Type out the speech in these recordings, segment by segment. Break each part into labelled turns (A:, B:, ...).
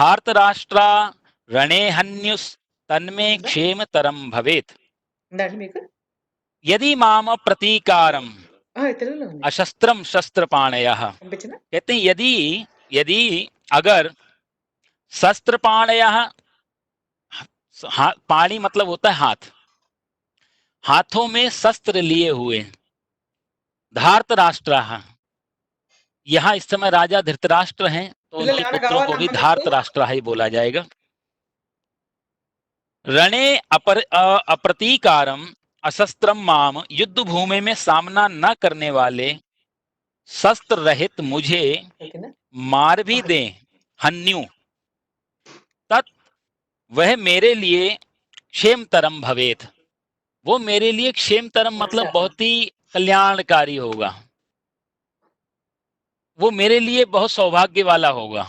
A: धार्तराष्ट्रा रणे हन्युस् तन्मे क्षेमतरं भवेत्
B: ఉందండి మీకు
A: यदि माम प्रतीकारम
B: తెలుగులో ఉంది
A: अशस्त्रम शस्त्रपाणयः।
B: పంపించిన
A: कहते हैं यदि यदि अगर शस्त्रपाणयः, पाणी मतलब होता है हाथ, हाथों में शस्त्र लिए हुए धार्तराष्ट्र, यहाँ इस समय राजा धृतराष्ट्र हैं तो
B: పిల్లలు
A: उनके
B: ఏమైనా
A: पुत्रों को
B: కావాలా
A: भी
B: అమ్మ మీకు
A: धार्तराष्ट्र ही बोला जाएगा। रणे अप्रतीकारम अशस्त्रम माम, युद्ध भूमि में सामना न करने वाले शस्त्र रहित मुझे
B: ఓకేనా
A: मार भी दें हन्यु, तत् वह मेरे लिए क्षेमतरम भवेत, वो मेरे लिए क्षेमतरम मतलब
B: अच्छा
A: बहुत ही कल्याणकारी होगा, वो मेरे लिए बहुत सौभाग्य वाला होगा।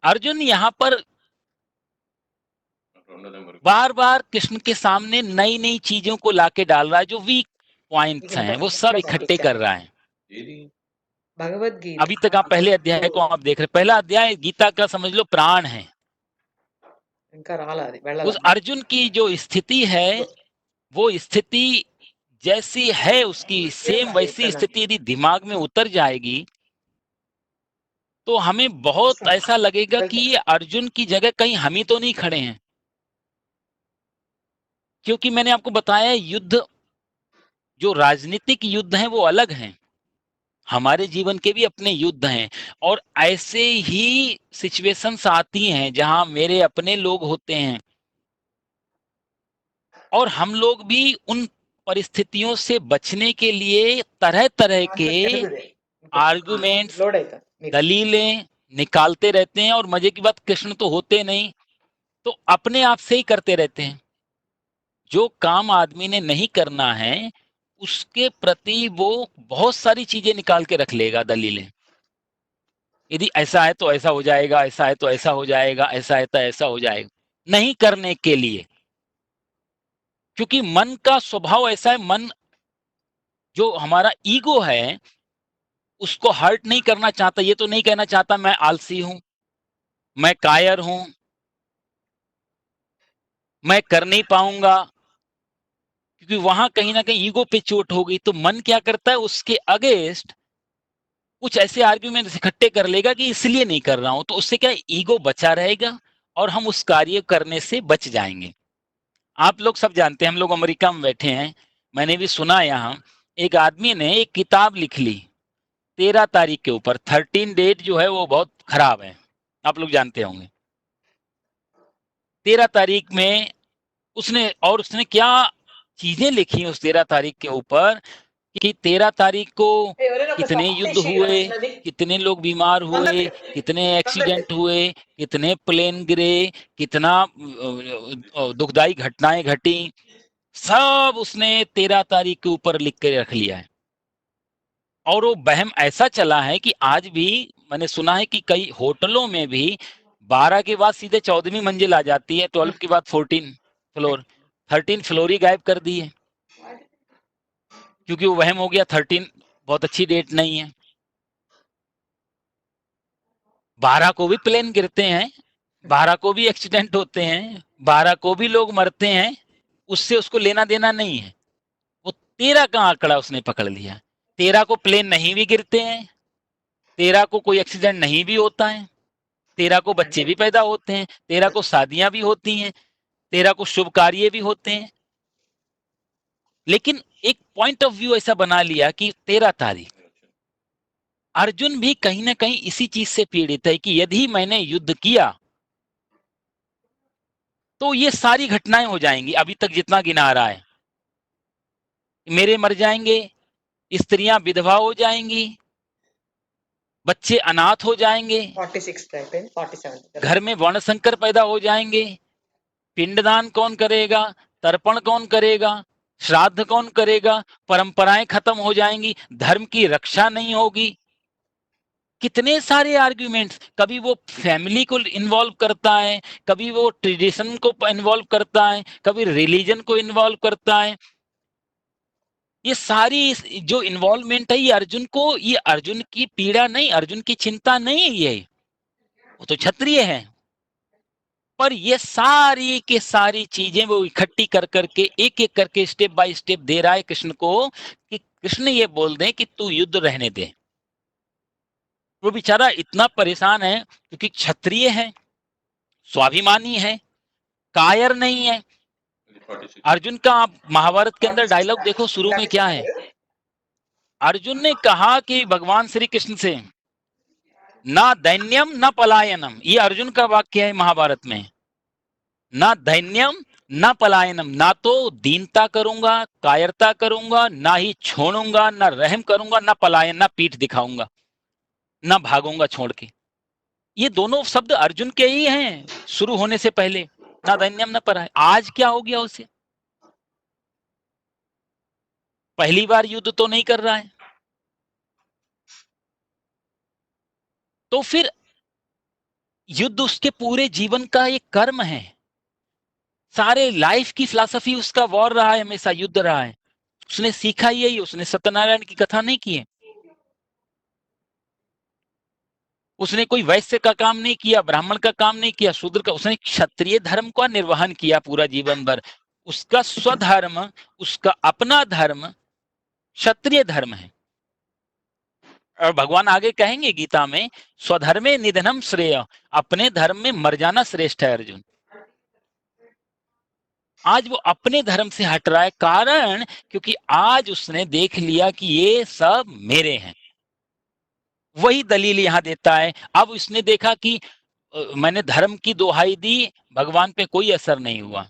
A: अर्जुन यहाँ पर बार बार कृष्ण के सामने नई नई चीजों को लाके डाल रहा है, जो वीक पॉइंट्स हैं वो सब इकट्ठे कर रहा है।
B: भगवद्गीता
A: अभी तक आप पहले अध्याय को आप देख रहे, पहला अध्याय गीता का समझ लो प्राण है।
B: ఇంకా రాలా అది
A: उस
B: వెళ్ళాలమ్మా
A: अर्जुन की जो स्थिति है वो स्थिति जैसी है उसकी सेम वैसी स्थिति यदि दिमाग में उतर जाएगी तो हमें बहुत ऐसा लगेगा कि ये अर्जुन की जगह कहीं हम ही तो नहीं खड़े हैं, क्योंकि मैंने आपको बताया युद्ध, जो राजनीतिक युद्ध हैं वो अलग हैं, हमारे जीवन के भी अपने युद्ध हैं, और ऐसे ही सिचुएशंस आती हैं जहां मेरे अपने लोग होते हैं और हम लोग भी उन परिस्थितियों से बचने के लिए तरह तरह के आर्गुमेंट्स,
B: లోడ్ అవుతుంది మీకు
A: दलीलें निकालते रहते हैं, और मजे की बात कृष्ण तो होते नहीं तो अपने आप से ही करते रहते हैं। जो काम आदमी ने नहीं करना है उसके प्रति वो बहुत सारी चीजें निकाल के रख लेगा, दलीलें, यदि ऐसा है तो ऐसा हो जाएगा, ऐसा है तो ऐसा हो जाएगा, ऐसा है तो ऐसा हो जाएगा, नहीं करने के लिए। क्योंकि मन का स्वभाव ऐसा है, मन जो हमारा ईगो है उसको हर्ट नहीं करना चाहता, ये तो नहीं कहना चाहता मैं आलसी हूं, मैं कायर हूं, मैं कर नहीं पाऊंगा, क्योंकि वहां कहीं ना कहीं ईगो पे चोट हो गई तो मन क्या करता है उसके अगेंस्ट कुछ ऐसे आर्ग्यूमेंट इकट्ठे कर लेगा कि इसलिए नहीं कर रहा हूं, तो उससे क्या ईगो बचा रहेगा और हम उस कार्य करने से बच जाएंगे। आप लोग सब जानते हैं, हम लोग अमेरिका में बैठे हैं, मैंने भी सुना यहाँ एक आदमी ने एक किताब लिख ली 13 तारीख के ऊपर, 13 डेट जो है वो बहुत खराब है, आप लोग जानते होंगे। 13 तारीख में उसने क्या चीजें लिखी उस 13 तारीख के ऊपर कि 13 तारीख को
B: ఎవరైనా ఒక
A: कितने
B: సాంగ్
A: युद्ध
B: వేసి
A: हुए,
B: అట్లది
A: कितने लोग बीमार हुए, कितने एक्सीडेंट हुए, कितने प्लेन गिरे, कितना दुखदाई घटनाएं घटी, सब उसने 13 तारीख के ऊपर लिख के रख लिया है। और वो वहम ऐसा चला है कि आज भी मैंने सुना है कि कई होटलों में भी 12 के बाद सीधे 14वीं मंजिल आ जाती है, 12 के बाद 14 फ्लोर, 13 फ्लोर ही गायब कर दी है, क्योंकि वो वहम हो गया 13 बहुत अच्छी डेट नहीं है। 12 को भी प्लेन गिरते हैं, 12 को भी एक्सीडेंट होते हैं, 12 को भी लोग मरते हैं, उससे उसको लेना देना नहीं है। वो 13 का आंकड़ा उसने पकड़ लिया, 13 को प्लेन नहीं भी गिरते हैं, 13 को कोई एक्सीडेंट नहीं भी होता है, 13 को बच्चे भी पैदा होते हैं, 13 को शादियां भी होती हैं, 13 को शुभ कार्य भी होते हैं, लेकिन एक पॉइंट ऑफ व्यू ऐसा बना लिया कि 13 तारीख। अर्जुन भी कहीं ना कहीं इसी चीज से पीड़ित है कि यदि मैंने युद्ध किया तो ये सारी घटनाएं हो जाएंगी, अभी तक जितना गिना रहा है, मेरे मर जाएंगे, स्त्रियां विधवा हो जाएंगी, बच्चे अनाथ हो जाएंगे,
B: 46 అయిపోయింది 47
A: घर में वर्ण संकर पैदा हो जाएंगे, पिंडदान कौन करेगा, तर्पण कौन करेगा, श्राद्ध कौन करेगा, परंपराएं खत्म हो जाएंगी, धर्म की रक्षा नहीं होगी, कितने सारे आर्ग्यूमेंट्स, कभी वो फैमिली को इन्वॉल्व करता है, कभी वो ट्रेडिशन को इन्वॉल्व करता है, कभी रिलीजन को इन्वॉल्व करता है। ये सारी जो इन्वॉल्वमेंट है ये अर्जुन की पीड़ा नहीं, अर्जुन की चिंता नहीं है ये, वो तो क्षत्रिय है, पर ये सारी के सारी चीजें वो इकट्ठी कर करके एक एक करके स्टेप बाय स्टेप दे रहा है कृष्ण को, कि कृष्ण ये बोल दें कि तू युद्ध रहने दे। वो बेचारा इतना परेशान है क्योंकि क्षत्रिय है, स्वाभिमानी है, कायर नहीं है। अर्जुन का आप महाभारत के अंदर डायलॉग देखो, शुरू में क्या है, अर्जुन ने कहा कि भगवान श्री कृष्ण से, ना दैन्यम न पलायनम, ये अर्जुन का वाक्य है महाभारत में, ना दैन्यम ना पलायनम, ना तो दीनता करूंगा, कायरता करूंगा, ना ही छोड़ूंगा, ना रहम करूंगा, ना पलायन, ना पीठ दिखाऊंगा, ना भागूंगा छोड़ के। ये दोनों शब्द अर्जुन के ही हैं शुरू होने से पहले, ना दैन्यम ना पलायन। आज क्या हो गया उसे? पहली बार युद्ध तो नहीं कर रहा है, तो फिर युद्ध उसके पूरे जीवन का एक कर्म है, सारे लाइफ की फिलॉसफी उसका वॉर रहा है, हमेशा युद्ध रहा है। उसने सीखा यही, उसने सत्यनारायण की कथा नहीं की है, उसने कोई वैश्य का काम नहीं किया, ब्राह्मण का काम नहीं किया, शूद्र का, उसने क्षत्रिय धर्म का निर्वहन किया पूरा जीवन भर। उसका स्वधर्म, उसका अपना धर्म क्षत्रिय धर्म है। और भगवान आगे कहेंगे गीता में, स्वधर्मे निधनम श्रेय, अपने धर्म में मर जाना श्रेष्ठ है अर्जुन। आज वो अपने धर्म से हट रहा है, कारण क्योंकि आज उसने देख लिया कि ये सब मेरे हैं। वही दलील यहां देता है। अब उसने देखा कि मैंने धर्म की दोहाई दी, भगवान पे कोई असर नहीं हुआ।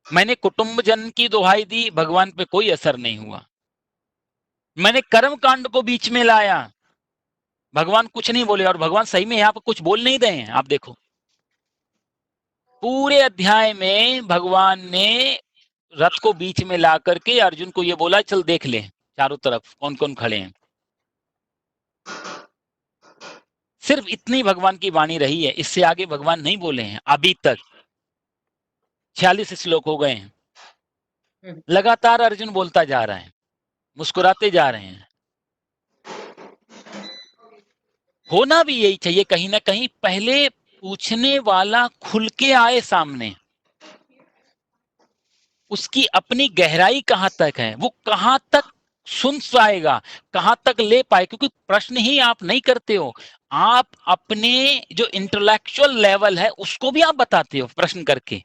A: मैंने कुटुंब जन की दोहाई दी, भगवान पे कोई असर नहीं हुआ। मैंने कर्म कांड को बीच में लाया, भगवान कुछ नहीं बोले। और भगवान सही में यहाँ पर कुछ बोल नहीं रहे हैं। आप देखो पूरे अध्याय में भगवान ने रथ को बीच में ला करके अर्जुन को ये बोला, चल देख ले चारों तरफ कौन कौन खड़े हैं। सिर्फ इतनी भगवान की वाणी रही है, इससे आगे भगवान नहीं बोले हैं अभी तक। 46 श्लोक हो गए हैं, लगातार अर्जुन बोलता जा रहा है, मुस्कुराते जा रहे हैं। होना भी यही चाहिए कहीं ना कहीं, पहले पूछने वाला खुल के आए सामने, उसकी अपनी गहराई कहां तक है, वो कहां तक सुन पाएगा, कहां तक ले पाए। क्योंकि प्रश्न ही आप नहीं करते हो, आप अपने जो इंटेलेक्चुअल लेवल है उसको भी आप बताते हो प्रश्न करके।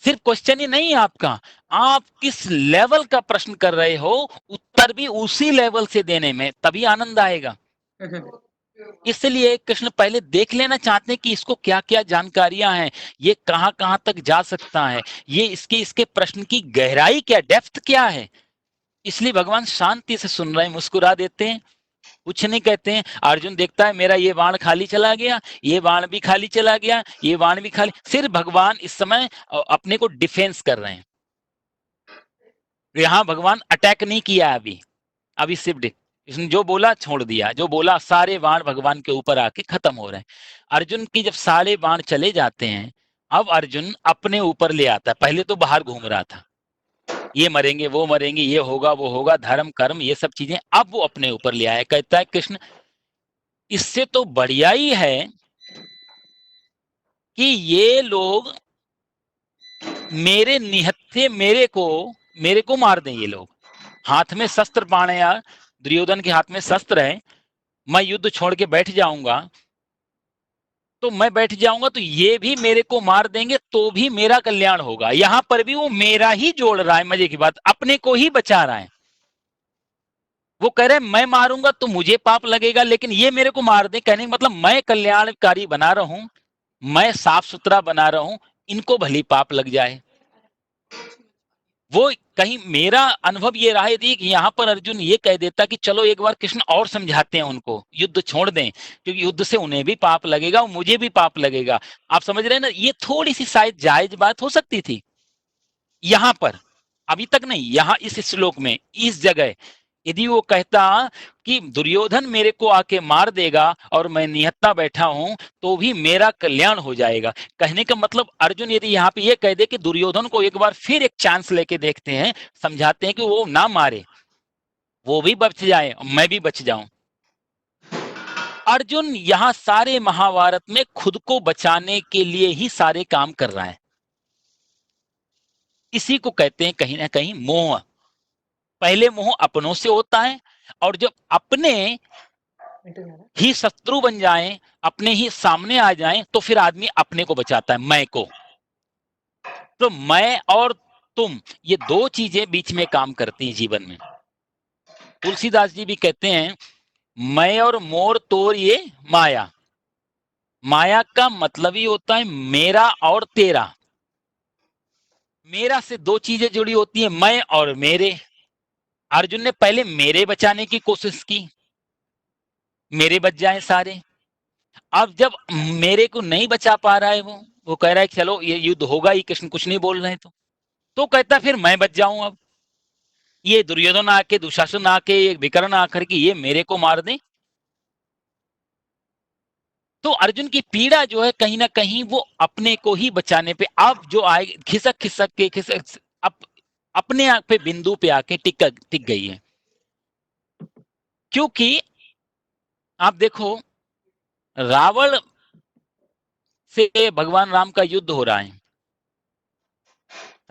A: सिर्फ क्वेश्चन ही नहीं है आपका, आप किस लेवल का प्रश्न कर रहे हो, उत्तर भी उसी लेवल से देने में तभी आनंद आएगा। इसलिए कृष्ण पहले देख लेना चाहते हैं कि इसको क्या क्या जानकारियां हैं, ये कहां कहां तक जा सकता है, ये इसके प्रश्न की गहराई क्या, डेप्थ क्या है। इसलिए भगवान शांति से सुन रहे हैं, मुस्कुरा देते हैं, कुछ नहीं कहते हैं। अर्जुन देखता है मेरा ये बाण खाली चला गया, ये बाण भी खाली चला गया, ये बाण भी खाली। सिर्फ भगवान इस समय अपने को डिफेंस कर रहे हैं। यहां भगवान अटैक नहीं किया अभी सिर्फ इसने जो बोला छोड़ दिया, जो बोला, सारे बाण भगवान के ऊपर आके खत्म हो रहे हैं। अर्जुन की जब सारे बाण चले जाते हैं, अब अर्जुन अपने ऊपर ले आता है। पहले तो बाहर घूम रहा था, ये मरेंगे वो मरेंगे, ये होगा वो होगा, धर्म कर्म ये सब चीजें, अब वो अपने ऊपर ले आया। कहता है कृष्ण, इससे तो बढ़िया ही है कि ये लोग मेरे निहत्थे मेरे को मार दें। ये लोग हाथ में शस्त्र बाण है यार, दुर्योधन के हाथ में शस्त्र है, मैं युद्ध छोड़ के बैठ जाऊंगा, तो मैं बैठ जाऊंगा तो ये भी मेरे को मार देंगे तो भी मेरा कल्याण होगा। यहां पर भी वो मेरा ही जोड़ रहा है, मजे की बात, अपने को ही बचा रहा है। वो कह रहे हैं मैं मारूंगा तो मुझे पाप लगेगा, लेकिन ये मेरे को मार दे, कहने का मतलब मैं कल्याणकारी बना रहा हूं, मैं साफ सुथरा बना रहा हूं, इनको भली पाप लग जाए। वो कहीं मेरा अनुभव ये रहा थी कि यहां पर अर्जुन ये कह देता कि चलो एक बार कृष्ण और समझाते हैं उनको, युद्ध छोड़ दें, क्योंकि युद्ध से उन्हें भी पाप लगेगा और मुझे भी पाप लगेगा। आप समझ रहे हैं ना, ये थोड़ी सी शायद जायज बात हो सकती थी यहां पर, अभी तक नहीं, यहां इस श्लोक में इस जगह। यदि वो कहता कि दुर्योधन मेरे को आके मार देगा और मैं निहत्था बैठा हूं तो भी मेरा कल्याण हो जाएगा, कहने का मतलब अर्जुन यदि यहाँ पे ये कह दे कि दुर्योधन को एक बार फिर एक चांस लेके देखते हैं, समझाते हैं कि वो ना मारे, वो भी बच जाए और मैं भी बच जाऊं, अर्जुन यहां सारे महाभारत में खुद को बचाने के लिए ही सारे काम कर रहा है। इसी को कहते हैं कहीं ना कहीं मोह। पहले मोह अपनों से होता है, और जब अपने ही शत्रु बन जाएं, अपने ही सामने आ जाएं, तो फिर आदमी अपने को बचाता है, मैं को। तो मैं और तुम, ये दो चीजें बीच में काम करती हैं जीवन में। तुलसीदास जी भी कहते हैं, मैं और मोर तोर ये माया। माया का मतलब ही होता है मेरा और तेरा। मेरा से दो चीजें जुड़ी होती हैं, मैं और मेरे। अर्जुन ने पहले मेरे बचाने की कोशिश की, मेरे बच जाए सारे। अब जब मेरे को नहीं बचा पा रहा है, वो कह रहा है चलो ये युद्ध होगा ही, कृष्ण कुछ नहीं बोल रहे हैं तो कहता फिर मैं बच जाऊं। अब ये दुर्योधन आके, दुशासन आके, विकर्ण आकर के ये मेरे को मार दे। तो अर्जुन की पीड़ा जो है कहीं ना कहीं वो अपने को ही बचाने पे अब जो आए, खिसक खिसक के खिसक अपने आप पे बिंदु पे आके टिक गई है। क्योंकि आप देखो, रावण से भगवान राम का युद्ध हो रहा है।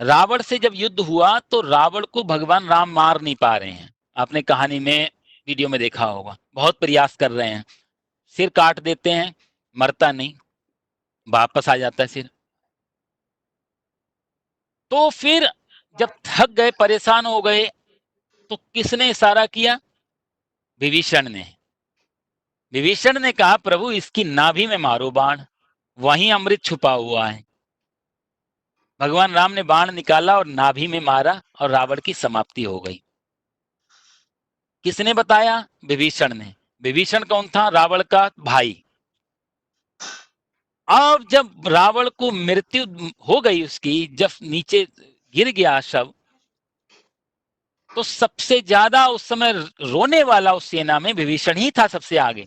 A: रावण से जब युद्ध हुआ तो रावण को भगवान राम मार नहीं पा रहे हैं। आपने कहानी में, वीडियो में देखा होगा, बहुत प्रयास कर रहे हैं, सिर काट देते हैं, मरता नहीं, वापस आ जाता है सिर। तो फिर जब थक गए, परेशान हो गए, तो किसने इशारा किया? विभीषण ने। विभीषण ने कहा प्रभु इसकी नाभि में मारो बाण, वहीं अमृत छुपा हुआ है। भगवान राम ने बाण निकाला और नाभि में मारा और रावण की समाप्ति हो गई। किसने बताया? विभीषण ने। विभीषण कौन था? रावण का भाई। अब जब रावण को मृत्यु हो गई उसकी, जब नीचे गिर गया शव, तो सबसे ज्यादा उस समय रोने वाला उस सेना में विभीषण ही था, सबसे आगे।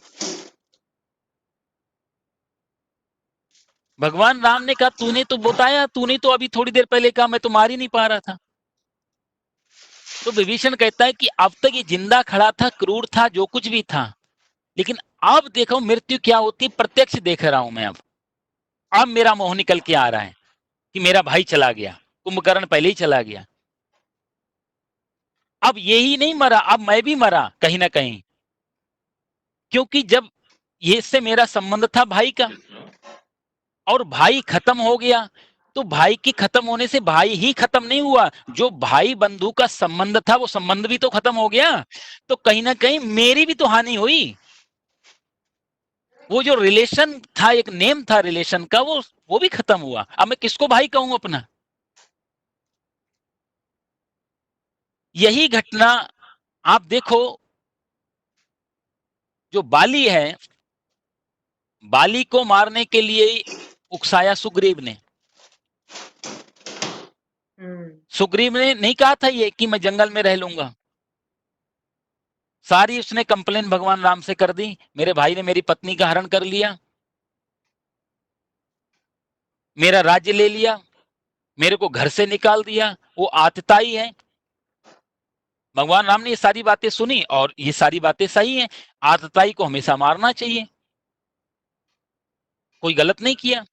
A: भगवान राम ने कहा तूने तो बताया, तूने तो अभी थोड़ी देर पहले कहा, मैं तो मार ही नहीं पा रहा था। तो विभीषण कहता है कि अब तक ये जिंदा खड़ा था, क्रूर था, जो कुछ भी था, लेकिन अब देखो मृत्यु क्या होती, प्रत्यक्ष देख रहा हूं मैं। अब मेरा मोह निकल के आ रहा है कि मेरा भाई चला गया, कुंभकर्ण पहले ही चला गया। अब यही नहीं मरा, अब मैं भी मरा कहीं ना कहीं, क्योंकि जब ये से मेरा संबंध था भाई का, और भाई खत्म हो गया, तो भाई की खत्म होने से भाई ही खत्म नहीं हुआ, जो भाई बंधु का संबंध था वो संबंध भी तो खत्म हो गया। तो कहीं ना कहीं मेरी भी तो हानि हुई। वो जो रिलेशन था, एक नेम था रिलेशन का, वो भी खत्म हुआ। अब मैं किसको भाई कहूं अपना? यही घटना आप देखो, जो बाली है, बाली को मारने के लिए उकसाया सुग्रीव ने। सुग्रीव ने नहीं कहा था ये कि मैं जंगल में रह लूंगा। सारी उसने कंप्लेन भगवान राम से कर दी, मेरे भाई ने मेरी पत्नी का हरण कर लिया, मेरा राज्य ले लिया, मेरे को घर से निकाल दिया, वो आतताई है। भगवान राम ने ये सारी बातें सुनी और ये सारी बातें सही हैं। आतताई को हमेशा मारना चाहिए, कोई गलत नहीं किया।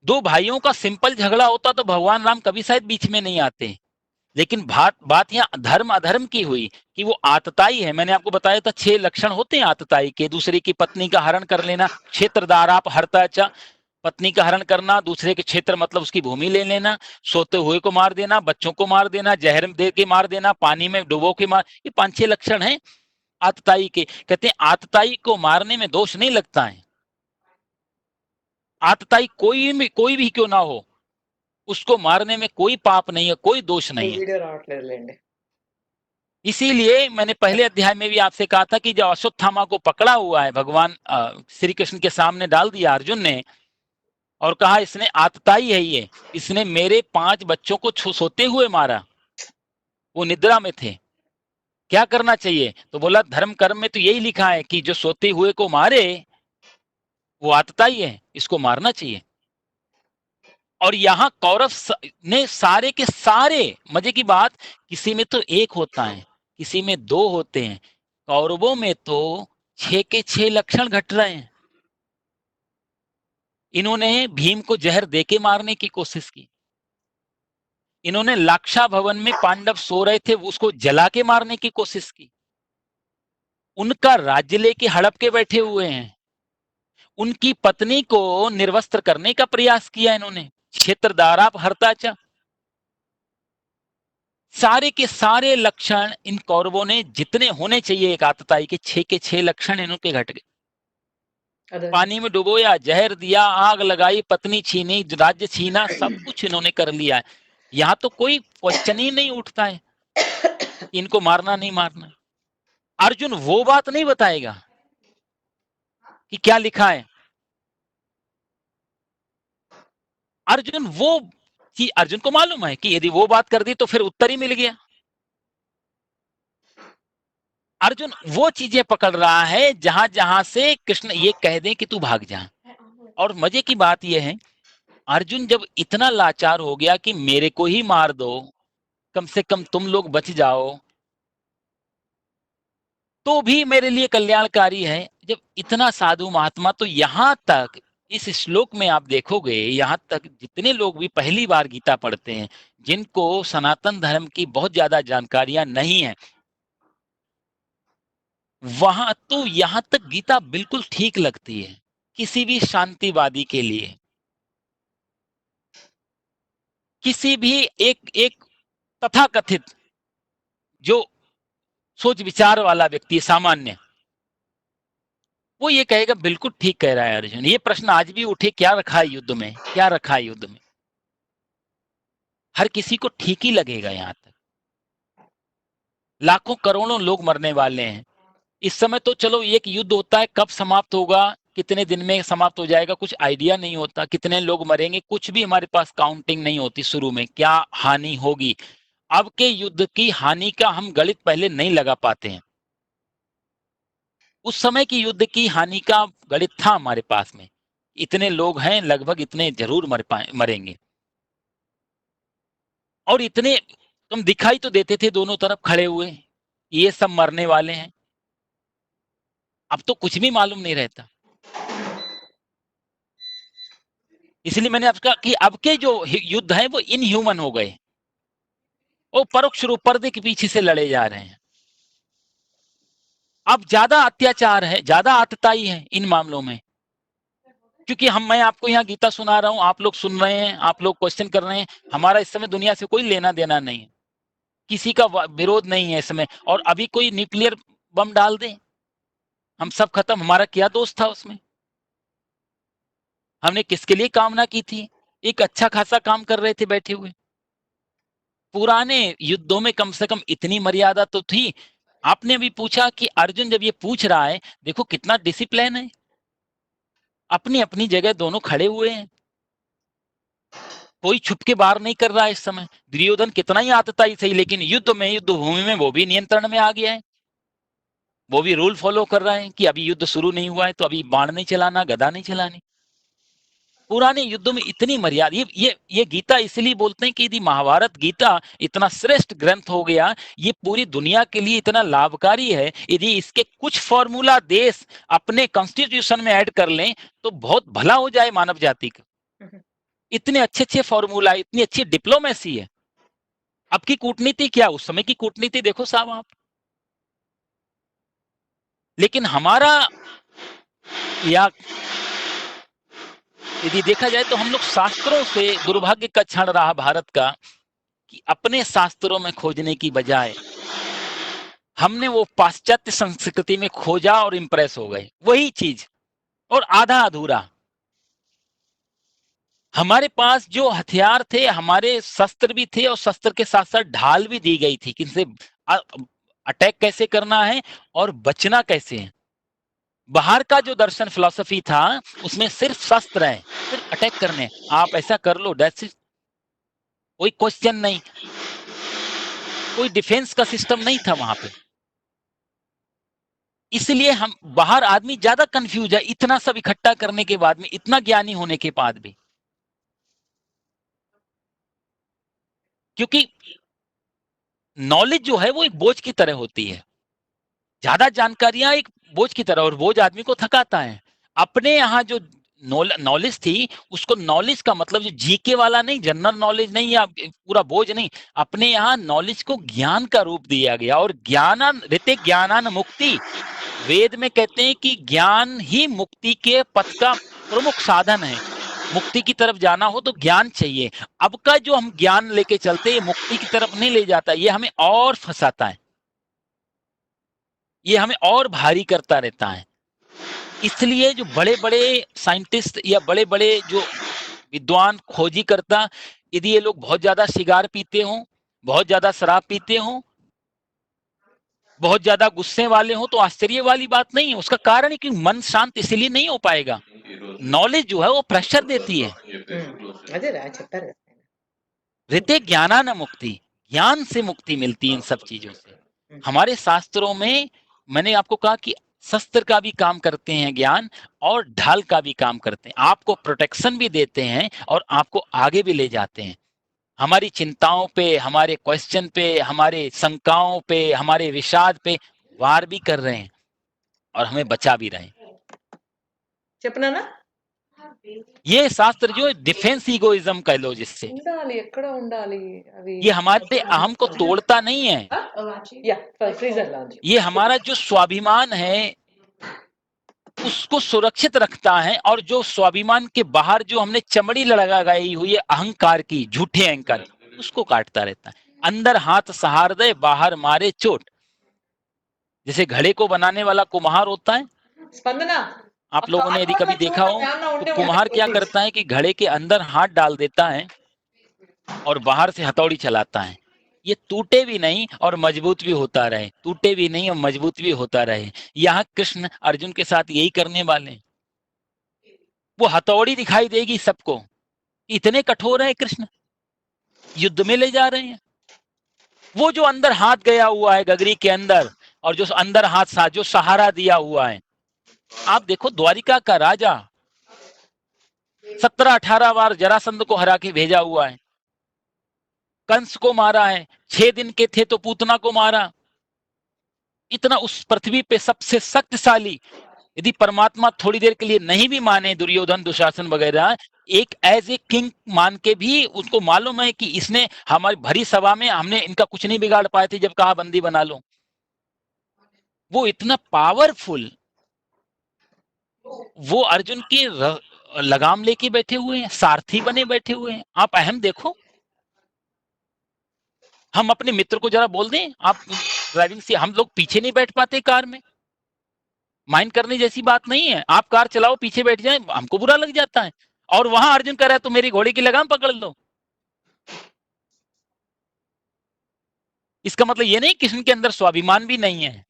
A: दो भाइयों का सिंपल झगड़ा होता तो भगवान राम कभी शायद बीच में नहीं आते, लेकिन बात यहाँ धर्म अधर्म की हुई कि वो आतताई है। मैंने आपको बताया था 6 लक्षण होते हैं आतताई के। दूसरे की पत्नी का हरण कर लेना, क्षेत्रदाराप हरता चा, पत्नी का हरण करना, दूसरे के क्षेत्र मतलब उसकी भूमि ले लेना, सोते हुए को मार देना, बच्चों को मार देना, जहर दे के मार देना, पानी में डुबो के मार, ये 5-6 लक्षण हैं आतताई के। कहते हैं आतताई को मारने में दोष नहीं लगता है। आतताई कोई भी क्यों ना हो, उसको मारने में कोई पाप नहीं है, कोई दोष नहीं है। इसीलिए मैंने पहले अध्याय में भी आपसे कहा था कि जब अश्वत्थामा को पकड़ा हुआ है, भगवान श्री कृष्ण के सामने डाल दिया अर्जुन ने, और कहा इसने आतताई है, ये इसने मेरे 5 बच्चों को सोते हुए मारा, वो निद्रा में थे, क्या करना चाहिए? तो बोला धर्म कर्म में तो यही लिखा है कि जो सोते हुए को मारे वो आतताई है, इसको मारना चाहिए। और यहां कौरव ने सारे के सारे, मजे की बात, किसी में तो 1 होता है, किसी में 2 होते हैं, कौरवों में तो 6 के 6 लक्षण घट रहे हैं। इन्होंने भीम को जहर देके मारने की कोशिश की। इन्होंने लाक्षा भवन में पांडव सो रहे थे, उसको जला के मारने की कोशिश की। उनका राज्य लेके हड़प के बैठे हुए हैं। उनकी पत्नी को निर्वस्त्र करने का प्रयास किया इन्होंने। क्षेत्रदाराप हरताचा। सारे के सारे लक्षण इन कौरवों ने जितने होने चाहिए एक आतताई के 6 के 6 लक्षण इनके घट गए।
B: अदर
A: पानी में डुबोया, जहर दिया, आग लगाई, पत्नी छीनी, राज्य छीना, सब कुछ इन्होंने कर लिया है। यहां तो कोई क्वेश्चन ही नहीं उठता है कि इनको मारना नहीं मारना। अर्जुन वो बात नहीं बताएगा कि क्या लिखा है। अर्जुन वो कि अर्जुन को मालूम है कि यदि वो बात कर दी तो फिर उत्तर ही मिल गया। अर्जुन वो चीजें पकड़ रहा है जहां जहां से कृष्ण ये कह दें कि तू भाग जा। और मजे की बात यह है, अर्जुन जब इतना लाचार हो गया कि मेरे को ही मार दो, कम से कम तुम लोग बच जाओ तो भी मेरे लिए कल्याणकारी है। जब इतना साधु महात्मा, तो यहां तक इस श्लोक में आप देखोगे, यहां तक जितने लोग भी पहली बार गीता पढ़ते हैं, जिनको सनातन धर्म की बहुत ज्यादा जानकारियां नहीं है, वहां तो यहां तक गीता बिल्कुल ठीक लगती है किसी भी शांतिवादी के लिए। किसी भी एक एक तथाकथित जो सोच विचार वाला व्यक्ति सामान्य, वो ये कहेगा बिल्कुल ठीक कह रहा है अर्जुन। ये प्रश्न आज भी उठे, क्या रखा है युद्ध में, क्या रखा है युद्ध में, हर किसी को ठीक ही लगेगा। यहां तक लाखों करोड़ों लोग मरने वाले हैं इस समय। तो चलो एक युद्ध होता है, कब समाप्त होगा, कितने दिन में समाप्त हो जाएगा, कुछ आइडिया नहीं होता। कितने लोग मरेंगे, कुछ भी हमारे पास काउंटिंग नहीं होती। शुरू में क्या हानि होगी, अब के युद्ध की हानि का हम गणित पहले नहीं लगा पाते हैं। उस समय की युद्ध की हानि का गणित था हमारे पास में, इतने लोग हैं, लगभग इतने जरूर मरेंगे। और इतने तुम दिखाई तो देते थे दोनों तरफ खड़े हुए, ये सब मरने वाले हैं। अब तो कुछ भी मालूम नहीं रहता। इसलिए मैंने आपसे कहा कि अब के जो युद्ध हैं वो इनह्यूमन हो गए, वो परोक्ष रूप पर्दे के पीछे से लड़े जा रहे हैं। अब ज्यादा अत्याचार है, ज्यादा आतताई है इन मामलों में। क्योंकि मैं आपको यहाँ गीता सुना रहा हूं, आप लोग सुन रहे हैं, आप लोग क्वेश्चन कर रहे हैं। हमारा इस समय दुनिया से कोई लेना देना नहीं है, किसी का विरोध नहीं है इस समय। और अभी कोई न्यूक्लियर बम डाल दे, हम सब खत्म। हमारा क्या दोष था उसमें, हमने किसके लिए कामना की थी, एक अच्छा खासा काम कर रहे थे बैठे हुए। पुराने युद्धों में कम से कम इतनी मर्यादा तो थी। आपने अभी पूछा कि अर्जुन जब ये पूछ रहा है, देखो कितना डिसिप्लिन है, अपनी अपनी जगह दोनों खड़े हुए हैं, कोई छुप के बाहर नहीं कर रहा है इस समय। दुर्योधन कितना ही आतताई सही, लेकिन युद्ध में, युद्ध भूमि में वो भी नियंत्रण में आ गया है। वो भी रूल फॉलो कर रहा है कि अभी युद्ध शुरू नहीं हुआ है तो अभी बाण नहीं चलाना, गदा नहीं चलानी। पुराने युद्धों में इतनी मर्यादा, ये गीता इसलिए बोलते हैं कि यदि महाभारत गीता इतना श्रेष्ठ ग्रंथ हो गया, ये पूरी दुनिया के लिए इतना लाभकारी है, यदि इसके कुछ फॉर्मूला देश अपने कॉन्स्टिट्यूशन में ऐड कर लें तो बहुत भला हो जाए मानव जाति का। इतने अच्छे अच्छे फॉर्मूला, इतनी अच्छी डिप्लोमेसी है। अब की कूटनीति क्या, उस समय की कूटनीति देखो साहब आप। लेकिन हमारा, या यदि देखा जाए तो हम लोग शास्त्रों से, दुर्भाग्य का क्षण रहा भारत का कि अपने शास्त्रों में खोजने की बजाय हमने वो पाश्चात्य संस्कृति में खोजा और इंप्रेस हो गए, वही चीज और आधा अधूरा। हमारे पास जो हथियार थे, हमारे शस्त्र भी थे और शस्त्र के साथ साथ ढाल भी दी गई थी कि इनसे अटैक कैसे करना है और बचना कैसे है। बाहर का जो दर्शन फिलॉसफी था उसमें सिर्फ शस्त्र है, सिर्फ अटैक करने, आप ऐसा कर लो, दैट्स इट, कोई क्वेश्चन नहीं, कोई डिफेंस का सिस्टम नहीं था वहां पे। इसलिए हम बाहर आदमी ज्यादा कंफ्यूज है, इतना सब इकट्ठा करने के बाद में, इतना ज्ञानी होने के बाद भी। क्योंकि नॉलेज जो है वो एक बोझ की तरह होती है। ज्यादा जानकारियां एक बोझ की तरह, और बोझ आदमी को थकाता है। अपने यहाँ जो नॉलेज थी, उसको नॉलेज का मतलब जो जीके वाला नहीं, जनरल नॉलेज नहीं या पूरा बोझ नहीं, अपने यहाँ नॉलेज को ज्ञान का रूप दिया गया। और ज्ञानान ऋते ज्ञानान मुक्ति, वेद में कहते हैं कि ज्ञान ही मुक्ति के पथ का प्रमुख साधन है। मुक्ति की तरफ जाना हो तो ज्ञान चाहिए। अब का जो हम ज्ञान लेके चलते हैं, ये मुक्ति की तरफ नहीं ले जाता, ये हमें और फंसाता है, ये हमें और भारी करता रहता है। इसलिए जो बड़े बड़े साइंटिस्ट या बड़े बड़े जो विद्वान खोजीकर्ता, यदि ये लोग बहुत ज्यादा सिगार पीते हों, बहुत ज्यादा शराब पीते हों, बहुत ज्यादा गुस्से वाले हों, तो आश्चर्य वाली बात नहीं है। उसका कारण है कि मन शांत इसलिए नहीं हो पाएगा। नॉलेज जो है वो प्रेशर देती है।
B: అదే రా చెప్పారు కదా.
A: ऋते ज्ञाना न मुक्ति, ज्ञान से मुक्ति मिलती है इन सब चीजों से। हमारे शास्त्रों में मैंने आपको कहा कि शस्त्र का भी काम करते हैं ज्ञान, और ढाल का भी काम करते हैं। आपको प्रोटेक्शन भी देते हैं और आपको आगे भी ले जाते हैं। हमारी चिंताओं पे, हमारे क्वेश्चन पे, हमारे शंकाओं पे, हमारे विषाद पे वार भी कर रहे हैं और हमें बचा भी रहे हैं।
B: చెప్పనానా?
A: ये शास्त्र जो डिफेंस इगोइज्म कह लो जिससे,
B: ఉండాలి, ఎక్కడ ఉండాలి అవి?
A: ये हमारे अहम को तोड़ता नहीं है।
B: యా ఫ్రీజర్ లో ఉంది.
A: ये हमारा जो स्वाभिमान है उसको सुरक्षित रखता है, और जो स्वाभिमान के बाहर जो हमने चमड़ी लगाई हुई है अहंकार की, झूठे अहंकार, उसको काटता रहता है। अंदर हाथ सहार दे, बाहर मारे चोट। जैसे घड़े को बनाने वाला कुम्हार होता है,
B: స్పందన
A: आप लोगों ने यदि कभी देखा हो, तो कुम्हार क्या करता है कि घड़े के अंदर हाथ डाल देता है और बाहर से हथौड़ी चलाता है। ये टूटे भी नहीं और मजबूत भी होता रहे, टूटे भी नहीं और मजबूत भी होता रहे। यहाँ कृष्ण अर्जुन के साथ यही करने वाले हैं। वो हथौड़ी दिखाई देगी सबको, इतने कठोर है कृष्ण, युद्ध में ले जा रहे हैं। वो जो अंदर हाथ गया हुआ है गगरी के अंदर, और जो अंदर हाथ जो सहारा दिया हुआ है, आप देखो द्वारिका का राजा 17-18 बार जरासंध को हरा के भेजा हुआ है, कंस को मारा है, 6 दिन के थे तो पूतना को मारा। इतना उस पृथ्वी पे सबसे शक्तिशाली, यदि परमात्मा थोड़ी देर के लिए नहीं भी माने, दुर्योधन दुशासन वगैरह, एक एज ए किंग मान के भी उसको मालूम है कि इसने हमारी भरी सभा में हमने इनका कुछ नहीं बिगाड़ पाए थे, जब कहा बंदी बना लो। वो इतना पावरफुल, वो अर्जुन की लगाम लेके बैठे हुए हैं, सारथी बने बैठे हुए हैं। आप अहम देखो, हम अपने मित्र को जरा बोल दें, आप ड्राइविंग से, हम लोग पीछे नहीं बैठ पाते कार में, माइंड करने जैसी बात नहीं है। आप कार चलाओ, पीछे बैठ जाए, हमको बुरा लग जाता है। और वहां अर्जुन कह रहा है तो मेरी घोड़े की लगाम पकड़ लो। इसका मतलब ये नहीं कृष्ण के अंदर स्वाभिमान भी नहीं है,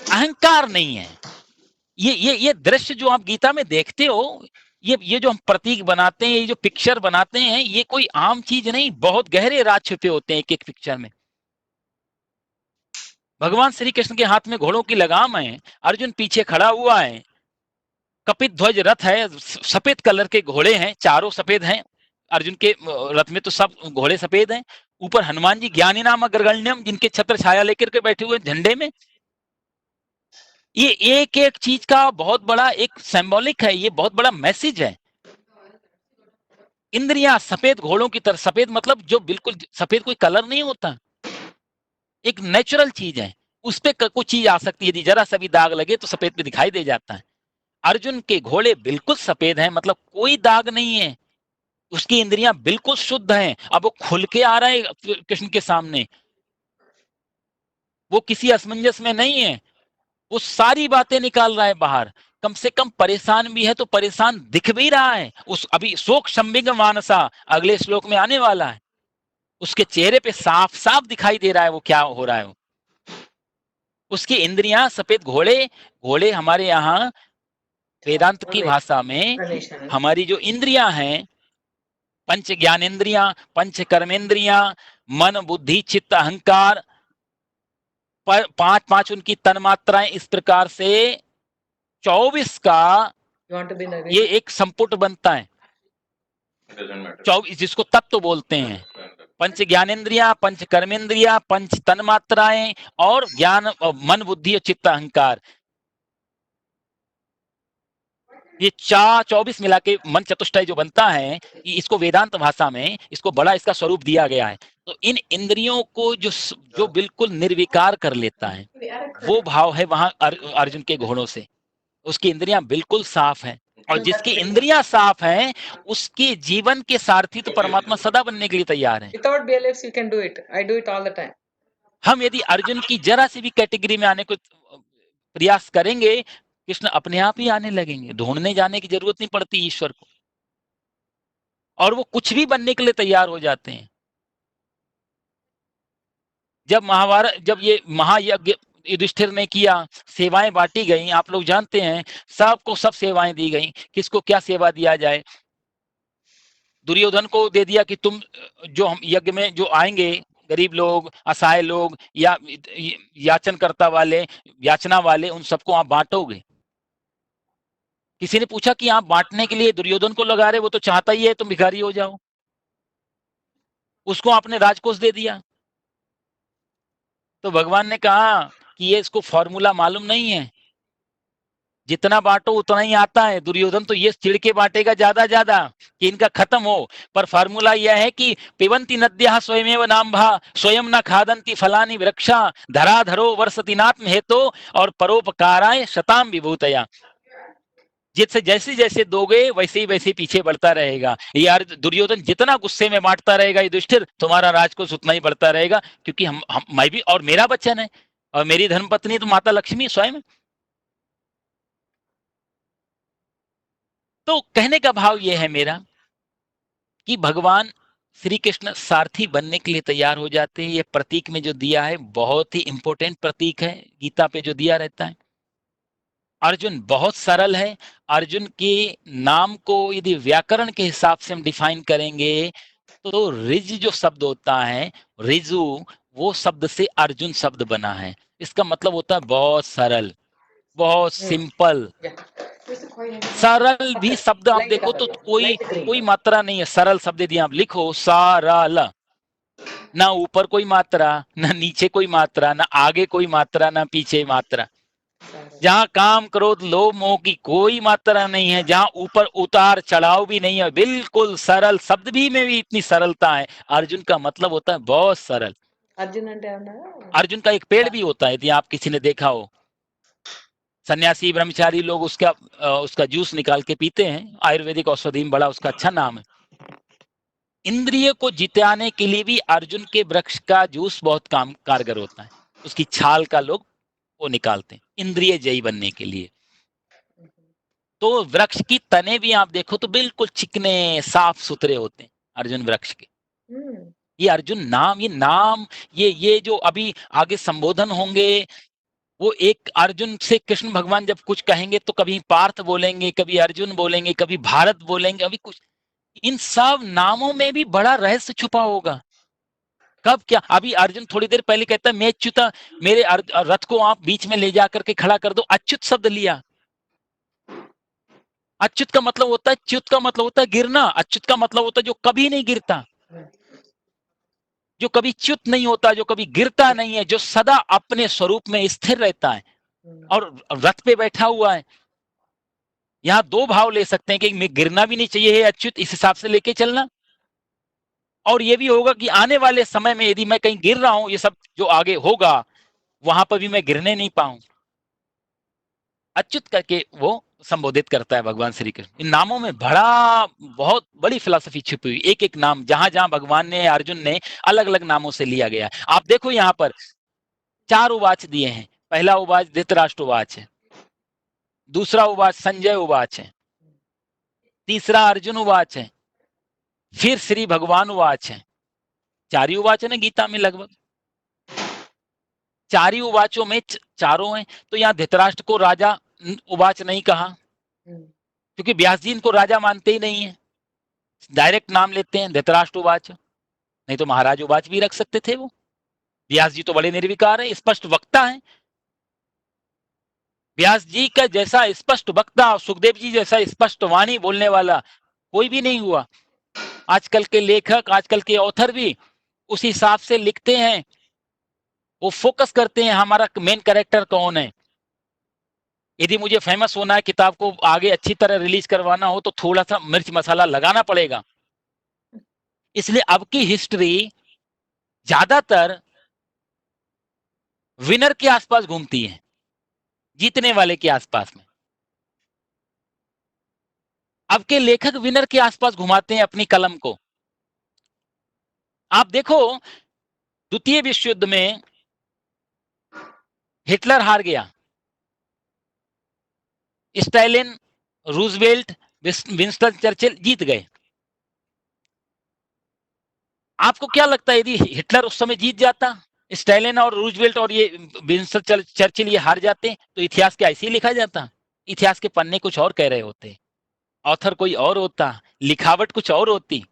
A: अहंकार नहीं है। ये दृश्य जो आप गीता में देखते हो, ये जो हम प्रतीक बनाते हैं, ये जो पिक्चर बनाते हैं, ये कोई आम चीज नहीं, बहुत गहरे राज छुपे होते हैं एक एक पिक्चर में। भगवान श्री कृष्ण के हाथ में घोड़ों की लगाम है, अर्जुन पीछे खड़ा हुआ है, कपित ध्वज रथ है, सफेद कलर के घोड़े हैं, चारों सफेद हैं। अर्जुन के रथ में तो सब घोड़े सफेद हैं। ऊपर हनुमान जी ज्ञानी नाम अग्रगण्यम, जिनके छत्र छाया लेकर के बैठे हुए झंडे में। ये एक एक चीज का बहुत बड़ा एक सिंबॉलिक है, ये बहुत बड़ा मैसेज है। इंद्रियां सफेद घोड़ों की तरह, सफेद मतलब जो बिल्कुल सफेद कोई कलर नहीं होता, एक नेचुरल चीज है। उस पर कुछ चीज आ सकती है, यदि जरा सा भी दाग लगे तो सफेद पे दिखाई दे जाता है। अर्जुन के घोड़े बिल्कुल सफेद हैं, मतलब कोई दाग नहीं है, उसकी इंद्रियां बिल्कुल शुद्ध हैं। अब वो खुल के आ रहा है कृष्ण के सामने, वो किसी असमंजस में नहीं है, वो सारी बातें निकाल रहा है बाहर। कम से कम परेशान भी है तो परेशान दिख भी रहा है। उस अभी शोक संबिग मानसा अगले श्लोक में आने वाला है, उसके चेहरे पे साफ साफ दिखाई दे रहा है वो क्या हो रहा है। उसकी इंद्रियां सफेद घोड़े, घोड़े हमारे यहाँ वेदांत की भाषा में, हमारी जो इंद्रियां हैं, पंच ज्ञानेन्द्रियां, पंच कर्मेंद्रियां, मन बुद्धि चित्त अहंकार, पांच पांच उनकी तन मात्राएं, इस प्रकार से 24 का ये एक संपुट बनता है। 24 जिसको तत्व बोलते हैं। पंच ज्ञानेन्द्रियां, पंच कर्मेंद्रियां, पंच तन्मात्राएं और ज्ञान, मन, बुद्धि और चित्त, अहंकार, ये 24 मिला के मन चतुष्टय जो बनता है, इसको वेदांत भाषा में इसको बड़ा इसका स्वरूप दिया गया है। तो इन इंद्रियों को जो बिल्कुल निर्विकार कर लेता है, वो भाव है वहां अर्जुन के घोड़ों से। उसकी इंद्रियां बिल्कुल साफ हैं, और जिसकी इंद्रियां साफ हैं, उसके जीवन के सारथी तो परमात्मा सदा बनने के लिए तैयार है।
B: Without BLFs, you can do it. I do it all the time.
A: हम यदि अर्जुन की जरा सी भी कैटेगरी में आने को प्रयास करेंगे, कृष्ण अपने आप ही आने लगेंगे, ढूंढने जाने की जरूरत नहीं पड़ती ईश्वर को, और वो कुछ भी बनने के लिए तैयार हो जाते हैं। जब महाभारत, जब ये महायज्ञ युधिष्ठिर ने किया, सेवाएं बांटी गई, आप लोग जानते हैं, सबको सब सेवाएं दी गई, किसको क्या सेवा दिया जाए। दुर्योधन को दे दिया कि तुम जो हम यज्ञ में जो आएंगे, गरीब लोग, असहाय लोग, या याचनकर्ता वाले, याचना वाले, उन सबको आप बांटोगे। किसी ने पूछा कि आप बांटने के लिए दुर्योधन को लगा रहे, वो तो चाहता ही है तुम भिखारी हो जाओ, उसको आपने राजकोष दे दिया। तो भगवान ने कहा कि ये इसको फॉर्मूला मालूम नहीं है, जितना बांटो उतना ही आता है। दुर्योधन तो ये चिढ़ के बांटेगा ज्यादा ज्यादा कि इनका खत्म हो, पर फार्मूला यह है कि पिबंती नद्यः स्वयमेव नाम्भा स्वयं न खादंती फलानि वृक्षा धराधरो वर्षति नात्म हेतो और परोपकाराय शताम विभूतया। जिससे जैसे जैसे दोगे वैसे ही वैसे पीछे बढ़ता रहेगा। यार दुर्योधन जितना गुस्से में बांटता रहेगा युधिष्ठिर, तुम्हारा राजकोष उतना ही बढ़ता रहेगा, क्योंकि हम मैं भी, और मेरा बचन है, और मेरी धर्मपत्नी तो माता लक्ष्मी स्वयं। तो कहने का भाव यह है मेरा कि भगवान श्री कृष्ण सारथी बनने के लिए तैयार हो जाते हैं। ये प्रतीक में जो दिया है बहुत ही इंपॉर्टेंट प्रतीक है, गीता पे जो दिया रहता है। अर्जुन बहुत सरल है। अर्जुन के नाम को यदि व्याकरण के हिसाब से हम डिफाइन करेंगे, तो रिज जो शब्द होता है, रिजु, वो शब्द से अर्जुन शब्द बना है। इसका मतलब होता है बहुत सरल, बहुत सिंपल। सरल भी शब्द आप देखो तो कोई मात्रा नहीं है, सरल शब्द यदि आप लिखो, सरल, ना ऊपर कोई मात्रा, ना नीचे कोई मात्रा, ना आगे कोई मात्रा, ना पीछे मात्रा, जहां काम क्रोध लोभ मोह की कोई मात्रा नहीं है, जहां ऊपर उतार चढ़ाव भी नहीं है, बिल्कुल सरल। शब्द भी में भी इतनी सरलता है। अर्जुन का मतलब होता है बहुत सरल। अर्जुन का एक पेड़ भी होता है, यदि आप किसी ने देखा हो, सन्यासी ब्रह्मचारी लोग उसका जूस निकाल के पीते हैं, आयुर्वेदिक औषधि में बड़ा उसका अच्छा नाम है। इंद्रिय को जिताने के लिए भी अर्जुन के वृक्ष का जूस बहुत काम कारगर होता है। उसकी छाल का लोग वो निकालते हैं इंद्रिय जयी बनने के लिए। तो वृक्ष की तने भी आप देखो तो बिल्कुल चिकने साफ सुथरे होते हैं अर्जुन वृक्ष के। ये अर्जुन नाम, ये जो अभी आगे संबोधन होंगे, वो एक अर्जुन से कृष्ण भगवान जब कुछ कहेंगे तो कभी पार्थ बोलेंगे, कभी अर्जुन बोलेंगे, कभी भारत बोलेंगे, अभी कुछ, इन सब नामों में भी बड़ा रहस्य छुपा होगा। कब क्या, अभी अर्जुन थोड़ी देर पहले कहता है मैं च्युता, मेरे रथ को आप बीच में ले जाकर के खड़ा कर दो, अच्युत शब्द लिया। अच्युत का मतलब होता है, च्युत का मतलब होता है गिरना, अच्युत का मतलब होता है जो कभी नहीं गिरता, जो कभी च्युत नहीं होता, जो कभी गिरता नहीं है, जो सदा अपने स्वरूप में स्थिर रहता है और रथ पे बैठा हुआ है। यहां दो भाव ले सकते हैं कि मैं गिरना भी नहीं चाहिए है अच्युत, इस हिसाब से लेके चलना, और ये भी होगा कि आने वाले समय में यदि मैं कहीं गिर रहा हूं, ये सब जो आगे होगा वहां पर भी मैं गिरने नहीं पाऊं, अच्युत करके वो संबोधित करता है भगवान श्री कृष्ण। इन नामों में बहुत बड़ी फिलॉसफी छुपी हुई, एक एक नाम जहां जहां भगवान ने, अर्जुन ने अलग अलग नामों से लिया गया। आप देखो यहाँ पर 4 उवाच दिए हैं। पहला उवाच धृतराष्ट्र उवाच है, दूसरा उवाच संजय उवाच है, तीसरा अर्जुन उवाच है, फिर श्री भगवान उवाच है। 4 ही उवाच है ना गीता में लगभग, 4 ही उवाचों में चारों हैं। तो यहाँ धृतराष्ट्र को राजा उवाच नहीं कहा, क्योंकि व्यास जी इनको राजा मानते ही नहीं है, डायरेक्ट नाम लेते हैं धृतराष्ट्र उवाच। नहीं तो महाराज उवाच भी रख सकते थे वो। व्यास जी तो बड़े निर्विकार है, स्पष्ट वक्ता है। व्यास जी का जैसा स्पष्ट वक्ता, सुखदेव जी जैसा स्पष्ट वाणी बोलने वाला कोई भी नहीं हुआ। आजकल के लेखक, आजकल के ऑथर भी उस हिसाब से लिखते हैं, वो फोकस करते हैं हमारा मेन कैरेक्टर कौन है। यदि मुझे फेमस होना है, किताब को आगे अच्छी तरह रिलीज करवाना हो, तो थोड़ा सा मिर्च मसाला लगाना पड़ेगा। इसलिए अब की हिस्ट्री ज्यादातर विनर के आसपास घूमती है, जीतने वाले के आसपास में। अब के लेखक विनर के आसपास घुमाते हैं अपनी कलम को। आप देखो, द्वितीय विश्व युद्ध में हिटलर हार गया, स्टालिन, रूजवेल्ट, विंस्टन चर्चिल जीत गए। आपको क्या लगता है, यदि हिटलर उस समय जीत जाता, स्टालिन और रूजवेल्ट और ये विंस्टन चर्चिल ये हार जाते, तो इतिहास क्या ऐसे ही लिखा जाता? इतिहास के पन्ने कुछ और कह रहे होते, ऑथर कोई और होता, लिखावट कुछ और होती।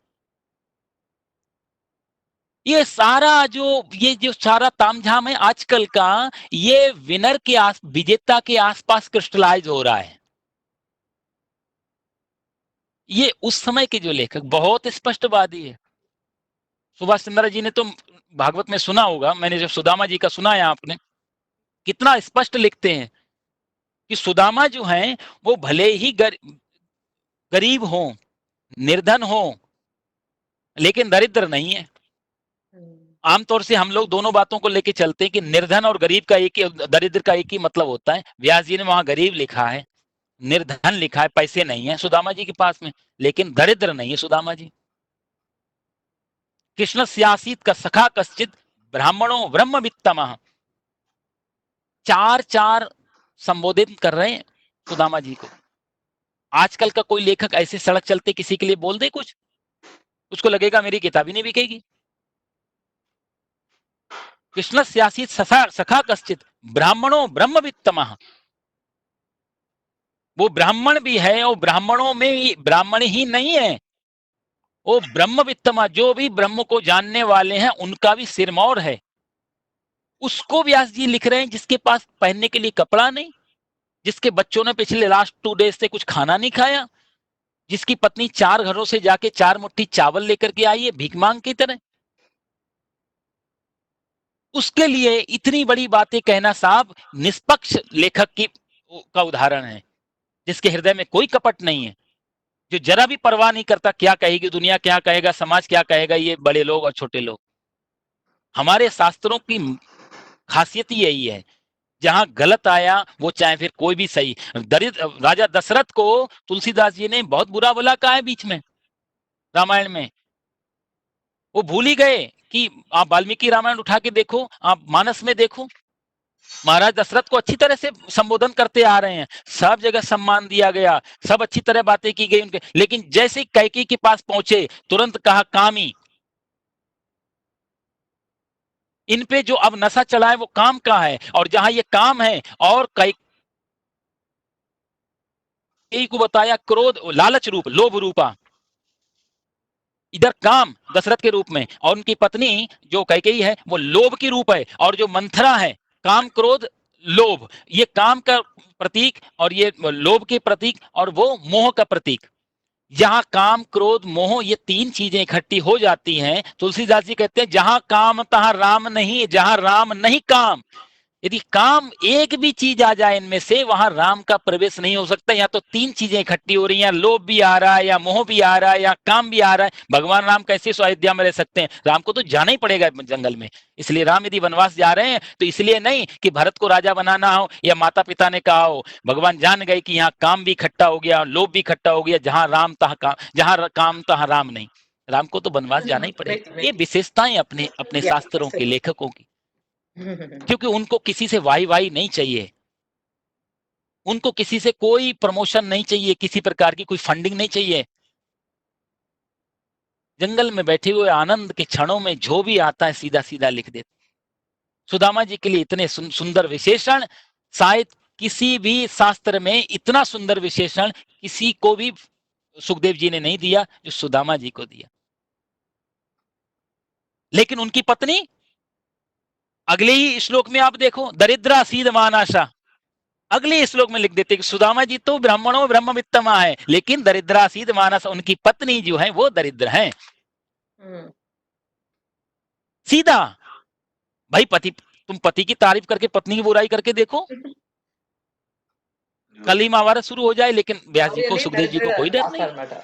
A: ये जो सारा तामझाम है आजकल का, ये विनर के विजेता के आसपास क्रिस्टलाइज हो रहा है। ये उस समय के जो लेखक बहुत स्पष्टवादी है। सुभाष चंद्र जी ने तो भागवत में सुना होगा, मैंने जब सुदामा जी का सुना है आपने, कितना स्पष्ट लिखते हैं कि सुदामा जो हैं वो भले ही गरीब हो, निर्धन हो, लेकिन दरिद्र नहीं है। आमतौर से हम लोग दोनों बातों को लेके चलते हैं कि निर्धन और गरीब का एक ही, दरिद्र का एक ही मतलब होता है। व्यास जी ने वहां गरीब लिखा है, निर्धन लिखा है, पैसे नहीं है सुदामा जी के पास में, लेकिन दरिद्र नहीं है सुदामा जी। कृष्ण स्यासीत का सखा कश्चित ब्राह्मणों ब्रह्म वित्तमः, चार चार संबोधित कर रहे हैं सुदामा जी को। आजकल का कोई लेखक ऐसे सड़क चलते किसी के लिए बोल दे कुछ, उसको लगेगा मेरी किताब ही नहीं बिकेगी। कृष्ण स्यासीत सखा कश्चित ब्राह्मणों ब्रह्म वित्तमः, वो ब्राह्मण भी है और ब्राह्मणों में ब्राह्मण ही नहीं है, वो ब्रह्म वित्तमा, जो भी ब्रह्म को जानने वाले हैं उनका भी सिरमौर है। उसको व्यास जी लिख रहे हैं जिसके पास पहनने के लिए कपड़ा नहीं, जिसके बच्चों ने पिछले लास्ट 2 डेज से कुछ खाना नहीं खाया, जिसकी पत्नी 4 घरों से जाके 4 मुट्ठी चावल लेकर के आई है भीख मांग की तरह। उसके लिए इतनी बड़ी बातें कहना साहब निष्पक्ष लेखक की का उदाहरण है, जिसके हृदय में कोई कपट नहीं है, जो जरा भी परवाह नहीं करता क्या कहेगी दुनिया, क्या कहेगा समाज, क्या कहेगा ये बड़े लोग और छोटे लोग। हमारे शास्त्रों की खासियत ही यही है, जहां गलत आया वो चाहे फिर कोई भी सही। दरिद्र राजा दशरथ को तुलसीदास जी ने बहुत बुरा भला कहा है बीच में रामायण में, वो भूल ही गए कि आप वाल्मीकि रामायण उठा के देखो, आप मानस में देखो, महाराज दशरथ को अच्छी तरह से संबोधन करते आ रहे हैं, सब जगह सम्मान दिया गया, सब अच्छी तरह बातें की गई उनके, लेकिन जैसे ही कैकेयी के पास पहुंचे तुरंत कहा कामी। इन पे जो अब नशा चला है वो काम का है, और जहां ये काम है, और कैकेयी को बताया क्रोध लालच रूप लोभ रूपा, इधर काम दशरथ के रूप में, और उनकी पत्नी जो कैकेयी है वो लोभ की रूप है, और जो मंथरा है काम क्रोध लोभ, ये काम का प्रतीक और ये लोभ के प्रतीक, और वो मोह का प्रतीक। जहां काम क्रोध मोह ये 3 चीजें इकट्ठी हो जाती हैं, तुलसीदास जी कहते हैं जहां काम तहां राम नहीं, जहां राम नहीं काम। यदि काम एक भी चीज आ जाए इनमें से, वहां राम का प्रवेश नहीं हो सकता। या तो 3 चीजें इकट्ठी हो रही हैं, लोभ भी आ रहा है, या मोह भी आ रहा है, या काम भी आ रहा है। भगवान राम कैसे अयोध्या में रह सकते हैं? राम को तो जाना ही पड़ेगा जंगल में। इसलिए राम यदि वनवास जा रहे हैं तो इसलिए नहीं कि भरत को राजा बनाना हो या माता पिता ने कहा हो, भगवान जान गए कि यहाँ काम भी इकट्ठा हो गया, लोभ भी इकट्ठा हो गया, जहां राम तहां काम, जहां काम तहां राम नहीं। राम को तो वनवास जाना ही
B: Right,
A: पड़ेगा। ये
B: right.
A: विशेषताएं अपने अपने
B: Yeah,
A: शास्त्रों के
B: absolutely.
A: लेखकों की, क्योंकि उनको किसी से वाई वाई नहीं चाहिए, उनको किसी से कोई प्रमोशन नहीं चाहिए, किसी प्रकार की कोई फंडिंग नहीं चाहिए। जंगल में बैठे हुए आनंद के क्षणों में जो भी आता है सीधा सीधा लिख देते। सुदामा जी के लिए इतने सुंदर विशेषण शायद किसी भी शास्त्र में इतना सुंदर विशेषण किसी को भी सुखदेव जी ने नहीं दिया जो सुदामा जी को दिया। लेकिन उनकी पत्नी, अगले ही श्लोक में आप देखो, दरिद्रा सीध मानाशा, अगले श्लोक में लिख देते कि सुदामा जी तो ब्राह्मणों ब्रह्म वित्तमा है, लेकिन दरिद्रासीद मानस, उनकी पत्नी जो है वो दरिद्र है।
B: Hmm.
A: सीधा। भाई तुम पति की तारीफ करके पत्नी की बुराई करके देखो, कल ही महाभारत शुरू हो जाए। लेकिन व्यास जी को,
B: Really, that
A: सुखदेव
B: is
A: जी को कोई
B: the
A: डर नहीं,
B: Asar matter.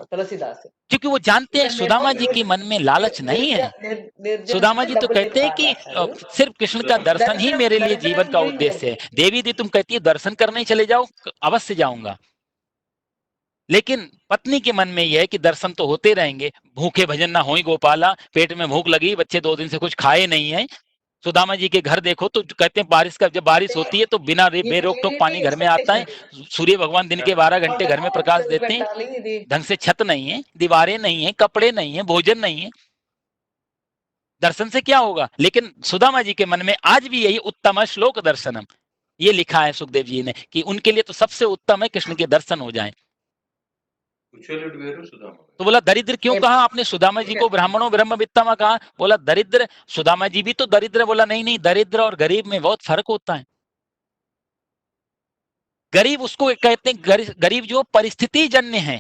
B: Tulasidas.
A: क्योंकि वो जानते हैं
B: ఇతను
A: सुदामा जी के मन में लालच नहीं है।
B: నిర్జన
A: सुदामा
B: అంటే
A: जी तो
B: డబ్బులు
A: कहते हैं कि
B: రాస్తాడు.
A: सिर्फ कृष्ण का दर्शन ही
B: దరిద్రం
A: मेरे लिए जीवन
B: దరిద్రం
A: का
B: గురించి
A: उद्देश्य
B: తెలుసు.
A: है। देवी दी तुम कहती है दर्शन करने चले जाओ, अवश्य जाऊंगा। लेकिन पत्नी के मन में यह है कि दर्शन तो होते रहेंगे, भूखे भजन ना होई गोपाला, पेट में भूख लगी, बच्चे 2 दिन से कुछ खाए नहीं है। सुदामा जी के घर देखो तो कहते हैं बारिश का, जब बारिश होती है तो बिना
B: ఈ
A: बेरोक टोक
B: లేడీకి
A: पानी घर में आता है।
B: ఎక్స్పెక్టేషన్
A: सूर्य भगवान दिन के 12 घंटे घर
B: వంటకు
A: में प्रकाश
B: చేసి
A: देते हैं।
B: పెట్టాలి ఇది.
A: ढंग से छत नहीं है, दीवारें नहीं है, कपड़े नहीं है, भोजन नहीं है, दर्शन से क्या होगा। लेकिन सुदामा जी के मन में आज भी यही उत्तम श्लोक दर्शनम, ये लिखा है सुखदेव जी ने कि उनके लिए तो सबसे उत्तम है कृष्ण के दर्शन हो जाएं। तो बोला दरिद्र क्यों कहा आपने सुदामा जी को, ब्राह्मणों ब्रह्म वित्तमा कहा, बोला दरिद्र, सुदामा जी भी तो दरिद्र। बोला नहीं नहीं, दरिद्र और गरीब में बहुत फर्क होता है। गरीब उसको कहते हैं, गरीब जो परिस्थिति जन्य है,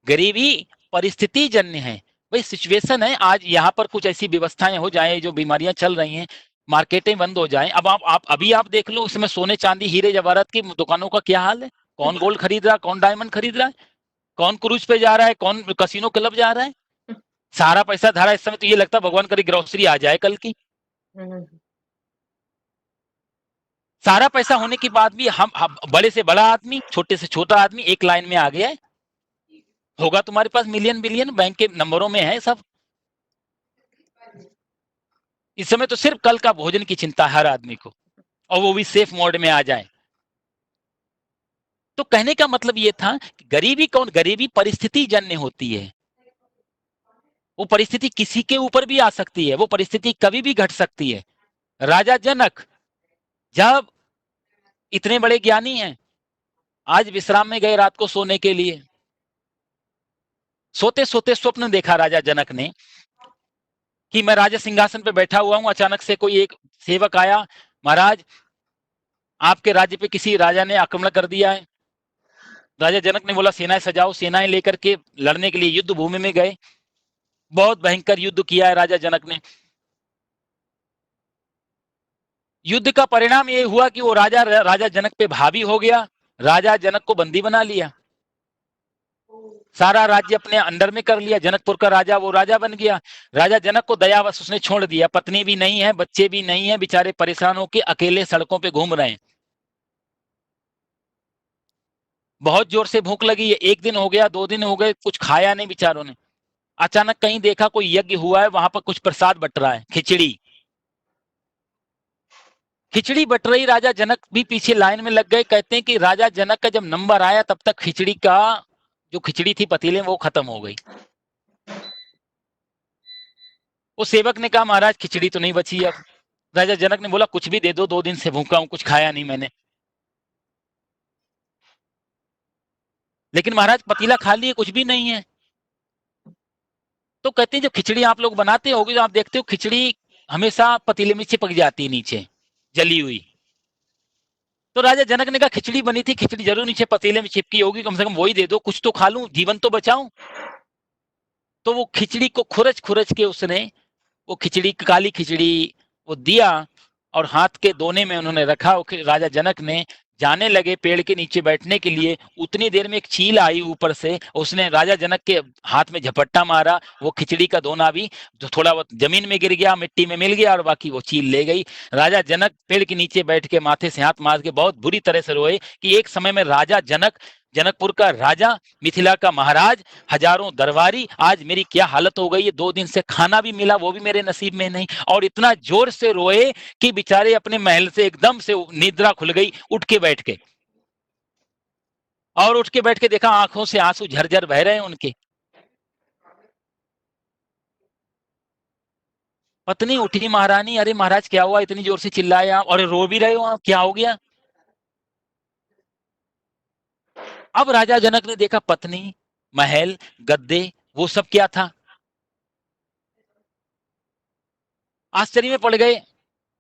A: गरीबी परिस्थिति जन्य है। भाई सिचुएशन है, आज यहाँ पर कुछ ऐसी व्यवस्थाएं हो जाए, जो बीमारियां चल रही हैं, मार्केटें बंद हो जाएं। अब आप अभी आप देख लो, उसमें सोने चांदी हीरे जवाहरात की दुकानों का क्या हाल है। कौन गोल्ड खरीद रहा है, कौन डायमंड खरीद रहा है, कौन क्रूज पे जा रहा है, कौन कसिनो क्लब जा रहा है। सारा पैसा धारा, इस समय तो ये लगता है भगवान करे ग्रोसरी आ जाए कल की। सारा पैसा होने के बाद भी हम बड़े से बड़ा आदमी, छोटे से छोटा आदमी एक लाइन में आ गया है। होगा तुम्हारे पास मिलियन बिलियन, बैंक के नंबरों में है सब। इस समय तो सिर्फ कल का भोजन की चिंता है हर आदमी को, और वो भी सेफ मोड में आ जाए। तो कहने का मतलब ये था कि गरीबी कौन, गरीबी परिस्थिति जन्य होती है। वो परिस्थिति किसी के ऊपर भी आ सकती है, वो परिस्थिति कभी भी घट सकती है। राजा जनक जब इतने बड़े ज्ञानी हैं, आज विश्राम में गए रात को सोने के लिए, सोते सोते स्वप्न देखा राजा जनक ने कि मैं राजा सिंहासन पे बैठा हुआ हूं, अचानक से कोई एक सेवक आया, महाराज आपके राज्य पे किसी राजा ने आक्रमण कर दिया है। राजा जनक ने बोला सेनाएं सजाओ, सेनाएं लेकर के लड़ने के लिए युद्ध भूमि में गए। बहुत भयंकर युद्ध किया है राजा जनक ने। युद्ध का परिणाम ये हुआ कि वो राजा जनक पे हावी हो गया, राजा जनक को बंदी बना लिया, सारा राज्य अपने अंडर में कर लिया। जनकपुर का राजा वो राजा बन गया। राजा जनक को दयावश उसने छोड़ दिया, पत्नी भी नहीं है, बच्चे भी नहीं है, बेचारे परेशान होकर अकेले सड़कों पे घूम रहे हैं। बहुत जोर से भूख लगी है, 1 दिन हो गया, 2 दिन हो गए, कुछ खाया नहीं बेचारों ने। अचानक कहीं देखा कोई यज्ञ हुआ है, वहां पर कुछ प्रसाद बट रहा है, खिचड़ी। खिचड़ी बट रही, राजा जनक भी पीछे लाइन में लग गए। कहते हैं कि राजा जनक का जब नंबर आया तब तक खिचड़ी का, जो खिचड़ी थी पतीले में, वो खत्म हो गई। वो सेवक ने कहा महाराज खिचड़ी तो नहीं बची अब। राजा जनक ने बोला कुछ भी दे दो, 2 दिन से भूखा हूं, कुछ खाया नहीं मैंने। लेकिन महाराज पतीला खाली है, कुछ भी नहीं है। तो कहते हैं जब खिचड़ी आप लोग बनाते होगे तो आप देखते हो खिचड़ी हमेशा पतीले में चिपक जाती है नीचे, जली हुई। तो राजा जनक ने कहा खिचड़ी बनी थी, खिचड़ी जरूर नीचे पतीले में चिपकी होगी, कम से कम वही दे दो, कुछ तो खा लूं, जीवन तो बचाऊं। तो वो खिचड़ी को खुरच खुरच के उसने, वो खिचड़ी, काली खिचड़ी वो दिया, और हाथ के दोने में उन्होंने रखा। राजा जनक ने जाने लगे पेड़ के नीचे बैठने के लिए, उतनी देर में एक चील आई ऊपर से, उसने राजा जनक के हाथ में झपट्टा मारा। वो खिचड़ी का दोना भी जो थोड़ा बहुत जमीन में गिर गया, मिट्टी में मिल गया, और बाकी वो चील ले गई। राजा जनक पेड़ के नीचे बैठ के माथे से हाथ मार के बहुत बुरी तरह से रोए कि एक समय में राजा जनक, जनकपुर का राजा, मिथिला का महाराज, हजारों दरबारी, आज मेरी क्या हालत हो गई है। 2 दिन से खाना भी मिला, वो भी मेरे नसीब में नहीं। और इतना जोर से रोए कि बेचारे अपने महल से एकदम से निद्रा खुल गई, उठ के बैठ के, और उठ के बैठ के देखा आंखों से आंसू झरझर बह रहे हैं उनके। पत्नी उठी, महारानी अरे महाराज क्या हुआ, इतनी जोर से चिल्लाए आप, और रो भी रहे हो आप, क्या हो गया। अब राजा जनक ने देखा पत्नी, महल, गद्दे, वो सब क्या था। आश्चर्य में पड़ गए।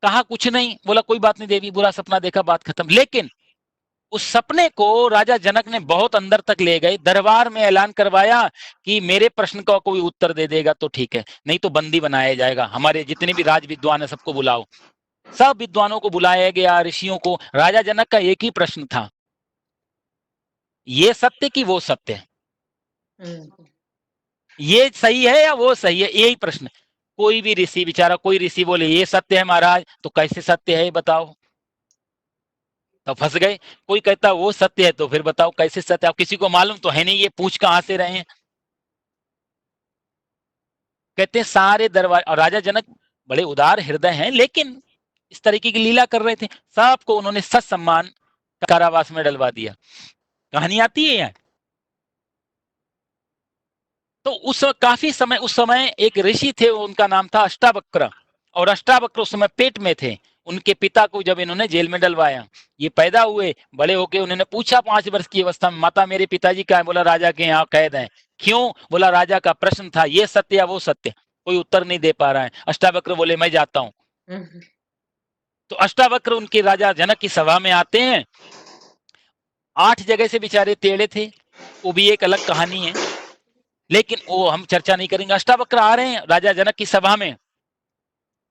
A: कहा कुछ नहीं, बोला कोई बात नहीं देवी, बुरा सपना देखा, बात खत्म। लेकिन उस सपने को राजा जनक ने बहुत अंदर तक ले गए, दरबार में ऐलान करवाया कि मेरे प्रश्न का कोई उत्तर दे देगा तो ठीक है, नहीं तो बंदी बनाया जाएगा। हमारे जितने भी राज विद्वान है सबको बुलाओ। सब विद्वानों को बुलाया गया, ऋषियों को। राजा जनक का एक ही प्रश्न था, ये सत्य कि वो सत्य है, ये सही है या वो सही है, यही प्रश्न। कोई भी ऋषि बेचारा, कोई ऋषि बोले ये सत्य है महाराज, तो कैसे सत्य है बताओ, तो फंस गए। कोई कहता वो सत्य है, तो फिर बताओ कैसे सत्य, आप किसी को मालूम तो है नहीं, ये पूछ कहां से रहे हैं। कहते हैं सारे दरबार, और राजा जनक बड़े उदार हृदय हैं, लेकिन इस तरीके की लीला कर रहे थे, सबको उन्होंने सत सम्मान कारावास में डलवा दिया। कहानी आती है यहाँ। तो उस काफी समय, उस समय एक ऋषि थे, उनका नाम था अष्टावक्र, और अष्टावक्र उस समय पेट में थे। उनके पिता को जब इन्होंने जेल में डलवाया, ये पैदा हुए, बड़े होके उन्होंने पूछा 5 वर्ष की अवस्था में, माता मेरे पिताजी कहाँ है? बोला राजा के यहाँ कैद हैं। क्यों? बोला राजा का प्रश्न था, ये सत्य या वो सत्य। कोई उत्तर नहीं दे पा रहा है। अष्टावक्र बोले मैं जाता हूँ। तो अष्टावक्र उनके राजा जनक की सभा में आते हैं। 8 जगह से बेचारे टेढ़े थे, वो भी एक अलग कहानी है, लेकिन वो हम चर्चा नहीं करेंगे। अष्टावक्र आ रहे हैं राजा जनक की सभा में।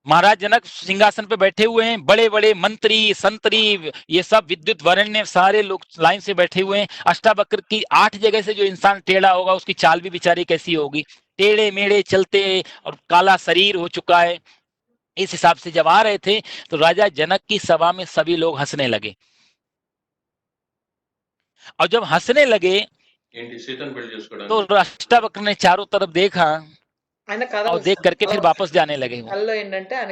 A: महाराज जनक सिंहासन पे बैठे हुए हैं, बड़े बड़े मंत्री संतरी, ये सब विद्युत वरेण्य सारे लोग लाइन से बैठे हुए हैं। अष्टावक्र की 8 जगह से जो इंसान टेढ़ा होगा, उसकी चाल भी बेचारी कैसी होगी, टेढ़े मेढ़े चलते, और काला शरीर हो चुका है। इस हिसाब से जब आ रहे थे, तो राजा जनक की सभा में सभी लोग हंसने लगे, और जब हंसने लगे तो अष्टावक्र ने चारों तरफ देखा, और देख करके फिर वापस जाने लगे वो।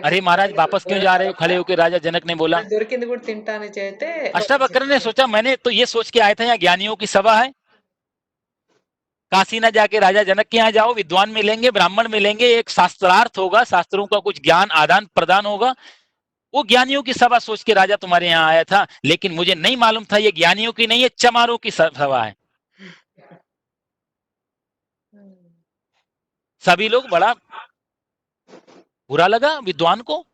A: अरे महाराज वापस क्यों जा रहे हो? खड़े होकर राजा जनक ने बोला। अष्टावक्र ने सोचा, मैंने तो ये सोच के आया था यहाँ ज्ञानियों की सभा है, काशी ना जाके राजा जनक के यहाँ जाओ, विद्वान मिलेंगे, ब्राह्मण मिलेंगे, एक शास्त्रार्थ होगा, शास्त्रों का कुछ ज्ञान आदान प्रदान होगा। वो ज्ञानियों की सभा सोच के राजा तुम्हारे यहाँ आया था, लेकिन मुझे नहीं मालूम था ये ज्ञानियों की नहीं है, चमारों की सभा है। सभी लोग, बड़ा बुरा लगा विद्वान को।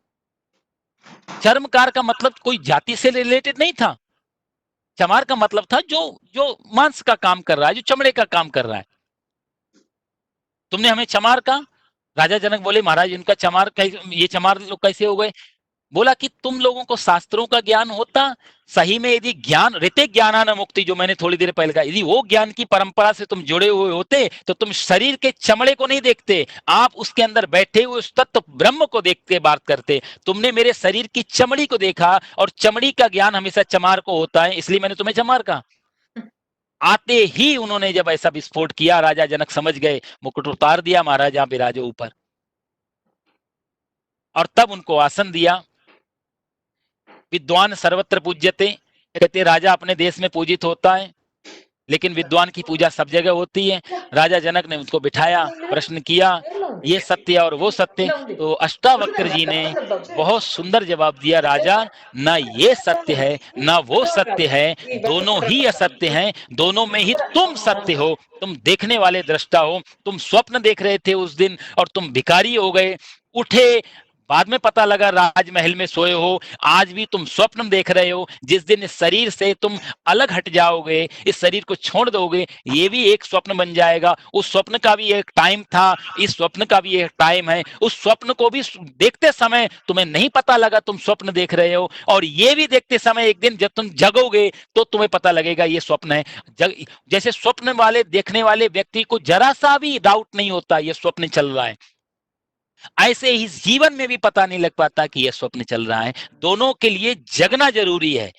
A: चर्मकार का मतलब कोई जाति से रिलेटेड नहीं था, चमार का मतलब था जो जो मांस का काम कर रहा है, जो चमड़े का काम कर रहा है। तुमने हमें चमार का। राजा जनक बोले महाराज इनका चमार, ये चमार लोग कैसे हो गए? बोला कि तुम लोगों को शास्त्रों का ज्ञान होता, सही में यदि ज्ञान ऋते ज्ञानान मुक्ति, जो मैंने थोड़ी देर पहले कहा, यदि वो ज्ञान की परंपरा से तुम जुड़े हुए होते, तो तुम शरीर के चमड़े को नहीं देखते, आप उसके अंदर बैठे हुए उस तत्व ब्रह्म को देख के बात करते। तुमने मेरे शरीर की चमड़ी को देखा, और चमड़ी का ज्ञान हमेशा चमार को होता है, इसलिए मैंने तुम्हें चमार कहा। आते ही उन्होंने जब ऐसा विस्फोट किया, राजा जनक समझ गए, मुकुट उतार दिया, महाराज यहाँ विराजो ऊपर, और तब उनको आसन दिया। विद्वान सर्वत्र पूज्यते, कहते राजा अपने देश में पूजित होता है, लेकिन विद्वान की पूजा सब जगह होती है। राजा जनक ने उनको बिठाया, प्रश्न किया, ये सत्य और वो सत्य। तो अष्टावक्र जी ने बहुत सुंदर जवाब दिया, राजा ना ये सत्य है ना वो सत्य है, दोनों ही असत्य हैं, दोनों में ही तुम सत्य हो, तुम देखने वाले दृष्टा हो। तुम स्वप्न देख रहे थे उस दिन, और तुम भिखारी हो गए, उठे, बाद में पता लगा राजमहल में सोए हो, आज भी तुम स्वप्न देख रहे हो। जिस दिन इस शरीर से तुम अलग हट जाओगे, इस शरीर को छोड़ दोगे, ये भी एक स्वप्न बन जाएगा। उस स्वप्न का भी एक टाइम था, इस स्वप्न का भी एक टाइम है। उस स्वप्न को भी देखते समय तुम्हें नहीं पता लगा तुम स्वप्न देख रहे हो, और ये भी देखते समय एक दिन जब तुम जगोगे तो तुम्हें पता लगेगा ये स्वप्न है। जैसे स्वप्न वाले देखने वाले व्यक्ति को जरा सा भी डाउट नहीं होता ये स्वप्न चल रहा है, ऐसे ही जीवन में भी पता नहीं लग पाता कि यह स्वप्न चल रहा है। दोनों के लिए जगना जरूरी है।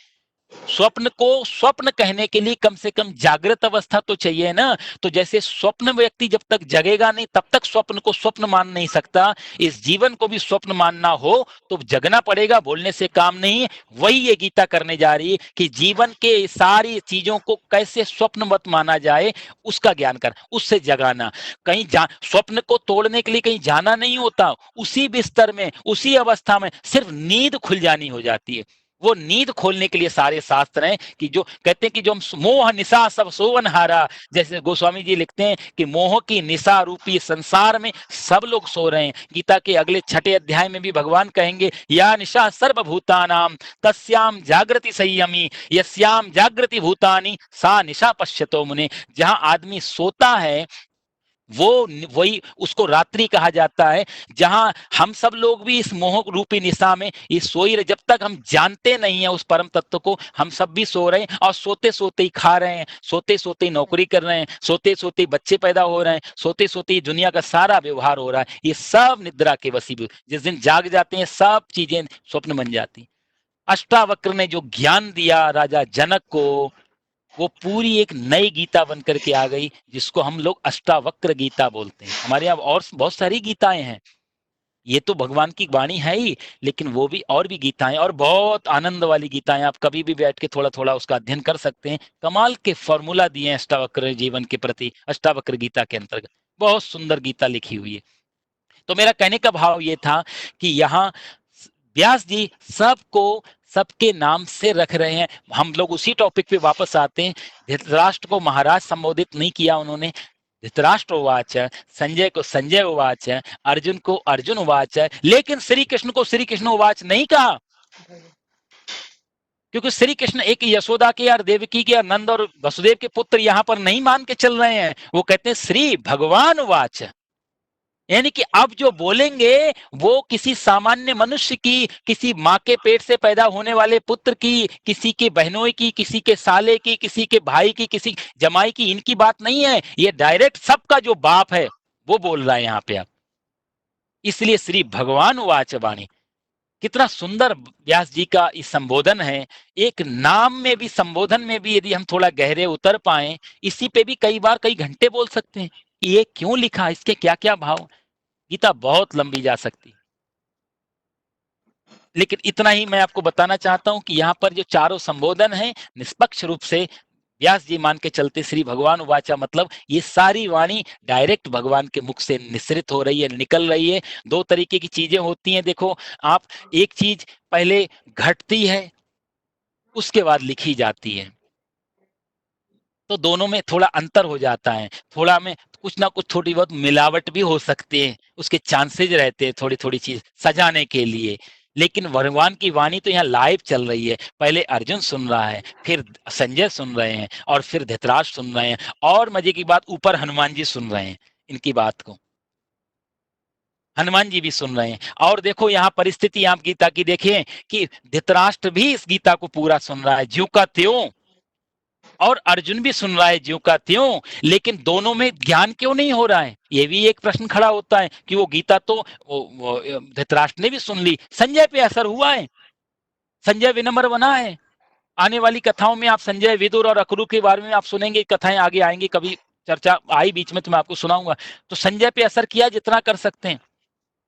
A: स्वप्न को स्वप्न कहने के लिए कम से कम जागृत अवस्था तो चाहिए ना। तो जैसे स्वप्न व्यक्ति जब तक जगेगा नहीं, तब तक स्वप्न को स्वप्न मान नहीं सकता। इस जीवन को भी स्वप्न मानना हो तो जगना पड़ेगा, बोलने से काम नहीं। वही ये गीता करने जा रही है कि जीवन के सारी चीजों को कैसे स्वप्न मत माना जाए, उसका ज्ञान कर, उससे जगाना। कहीं स्वप्न को तोड़ने के लिए कहीं जाना नहीं होता, उसी बिस्तर में, उसी अवस्था में सिर्फ नींद खुल जानी हो जाती है। वो नींद खोलने के लिए सारे शास्त्र हैं कि जो कहते हैं कि जो हम मोह निशा सब सोवन हारा, जैसे गोस्वामी जी लिखते हैं कि मोह की निशा रूपी संसार में सब लोग सो रहे हैं। गीता के अगले 6 अध्याय में भी भगवान कहेंगे या निशा सर्वभूतानाम तस्याम जागृति संयमी यस्याम जागृति भूतानि सा निशा पश्यतो मुने। जहां आदमी सोता है वो वही उसको रात्रि कहा जाता है। जहां हम सब लोग भी इस मोह रूपी निशा में इस सोई रहे, जब तक हम जानते नहीं है उस परम तत्व को, हम सब भी सो रहे हैं और सोते सोते ही खा रहे हैं, सोते सोते ही नौकरी कर रहे हैं, सोते सोते ही बच्चे पैदा हो रहे हैं, सोते सोते ही दुनिया का सारा व्यवहार हो रहा है। ये सब निद्रा के वसीभूत, जिस दिन जाग जाते हैं सब चीजें स्वप्न बन जाती। अष्टावक्र ने जो ज्ञान दिया राजा जनक को, वो पूरी एक नई गीता बन करके आ गई, जिसको हम लोग अष्टावक्र गीता बोलते हैं। हमारे यहाँ और बहुत सारी गीताएं हैं, ये तो भगवान की वाणी है ही, लेकिन वो भी और भी गीताएं, और बहुत आनंद वाली गीताएं, आप कभी भी बैठ के थोड़ा थोड़ा उसका अध्ययन कर सकते हैं। कमाल के फॉर्मूला दिए हैं अष्टावक्र जीवन के प्रति, अष्टावक्र गीता के अंतर्गत बहुत सुंदर गीता लिखी हुई है। तो मेरा कहने का भाव ये था कि यहाँ व्यास जी सबको सबके नाम से रख रहे हैं। हम लोग उसी टॉपिक पे वापस आते हैं। धृतराष्ट्र को महाराज संबोधित नहीं किया उन्होंने, धृतराष्ट्र उवाच, संजय को संजय उवाच, अर्जुन को अर्जुन उवाच, लेकिन श्री कृष्ण को श्री कृष्ण उवाच नहीं कहा, क्योंकि श्री कृष्ण एक यशोदा के और देवकी के और नंद और वसुदेव के पुत्र यहाँ पर नहीं मान के चल रहे हैं। वो कहते हैं श्री भगवान उवाच, यानी कि अब जो बोलेंगे वो किसी सामान्य मनुष्य की, किसी माँ के पेट से पैदा होने वाले पुत्र की, किसी के बहनों की, किसी के साले की, किसी के भाई की, किसी जमाई की, इनकी बात नहीं है। ये डायरेक्ट सबका जो बाप है वो बोल रहा है यहाँ पे। अब इसलिए श्री भगवान वाच वाणी, कितना सुंदर व्यास जी का इस संबोधन है। एक नाम में भी, संबोधन में भी यदि हम थोड़ा गहरे उतर पाए, इसी पे भी कई बार कई घंटे बोल सकते हैं। ये क्यों लिखा, इसके क्या क्या भाव, गीता बहुत लंबी जा सकती। लेकिन इतना ही मैं आपको बताना चाहता हूं कि यहाँ पर जो चारों संबोधन हैं निष्पक्ष रूप से व्यास जी मान के चलते श्री भगवान उवाचा, मतलब ये सारी वाणी डायरेक्ट भगवान के मुख से निसृत हो रही है, निकल रही है। दो तरीके की चीजें होती हैं, देखो आप, एक चीज पहले घटती है उसके बाद लिखी जाती है, तो दोनों में थोड़ा अंतर हो जाता है। थोड़ा में कुछ ना कुछ थोड़ी बहुत मिलावट भी हो सकती है, उसके चांसेज रहते हैं थोड़ी थोड़ी चीज सजाने के लिए। लेकिन भगवान की वाणी तो यहाँ लाइव चल रही है। पहले अर्जुन सुन रहा है, फिर संजय सुन रहे हैं, और फिर धृतराष्ट्र सुन रहे हैं, और मजे की बात ऊपर हनुमान जी सुन रहे हैं इनकी बात को, हनुमान जी भी सुन रहे हैं। और देखो यहाँ परिस्थिति आप गीता की देखें कि धृतराष्ट्र भी इस गीता को पूरा सुन रहा है ज्यों का त्यों, और अर्जुन भी सुन रहा है ज्यों का त्यों, लेकिन दोनों में ज्ञान क्यों नहीं हो रहा है, ये भी एक प्रश्न खड़ा होता है कि वो गीता तो धृतराष्ट्र ने भी सुन ली, संजय पे असर हुआ है, संजय विनम्र बना है। आने वाली कथाओं में आप संजय, विदुर और अक्रूर के बारे में आप सुनेंगे, कथाएं आगे आएंगी, कभी चर्चा आई बीच में तो मैं आपको सुनाऊंगा। तो संजय पे असर किया जितना कर सकते हैं।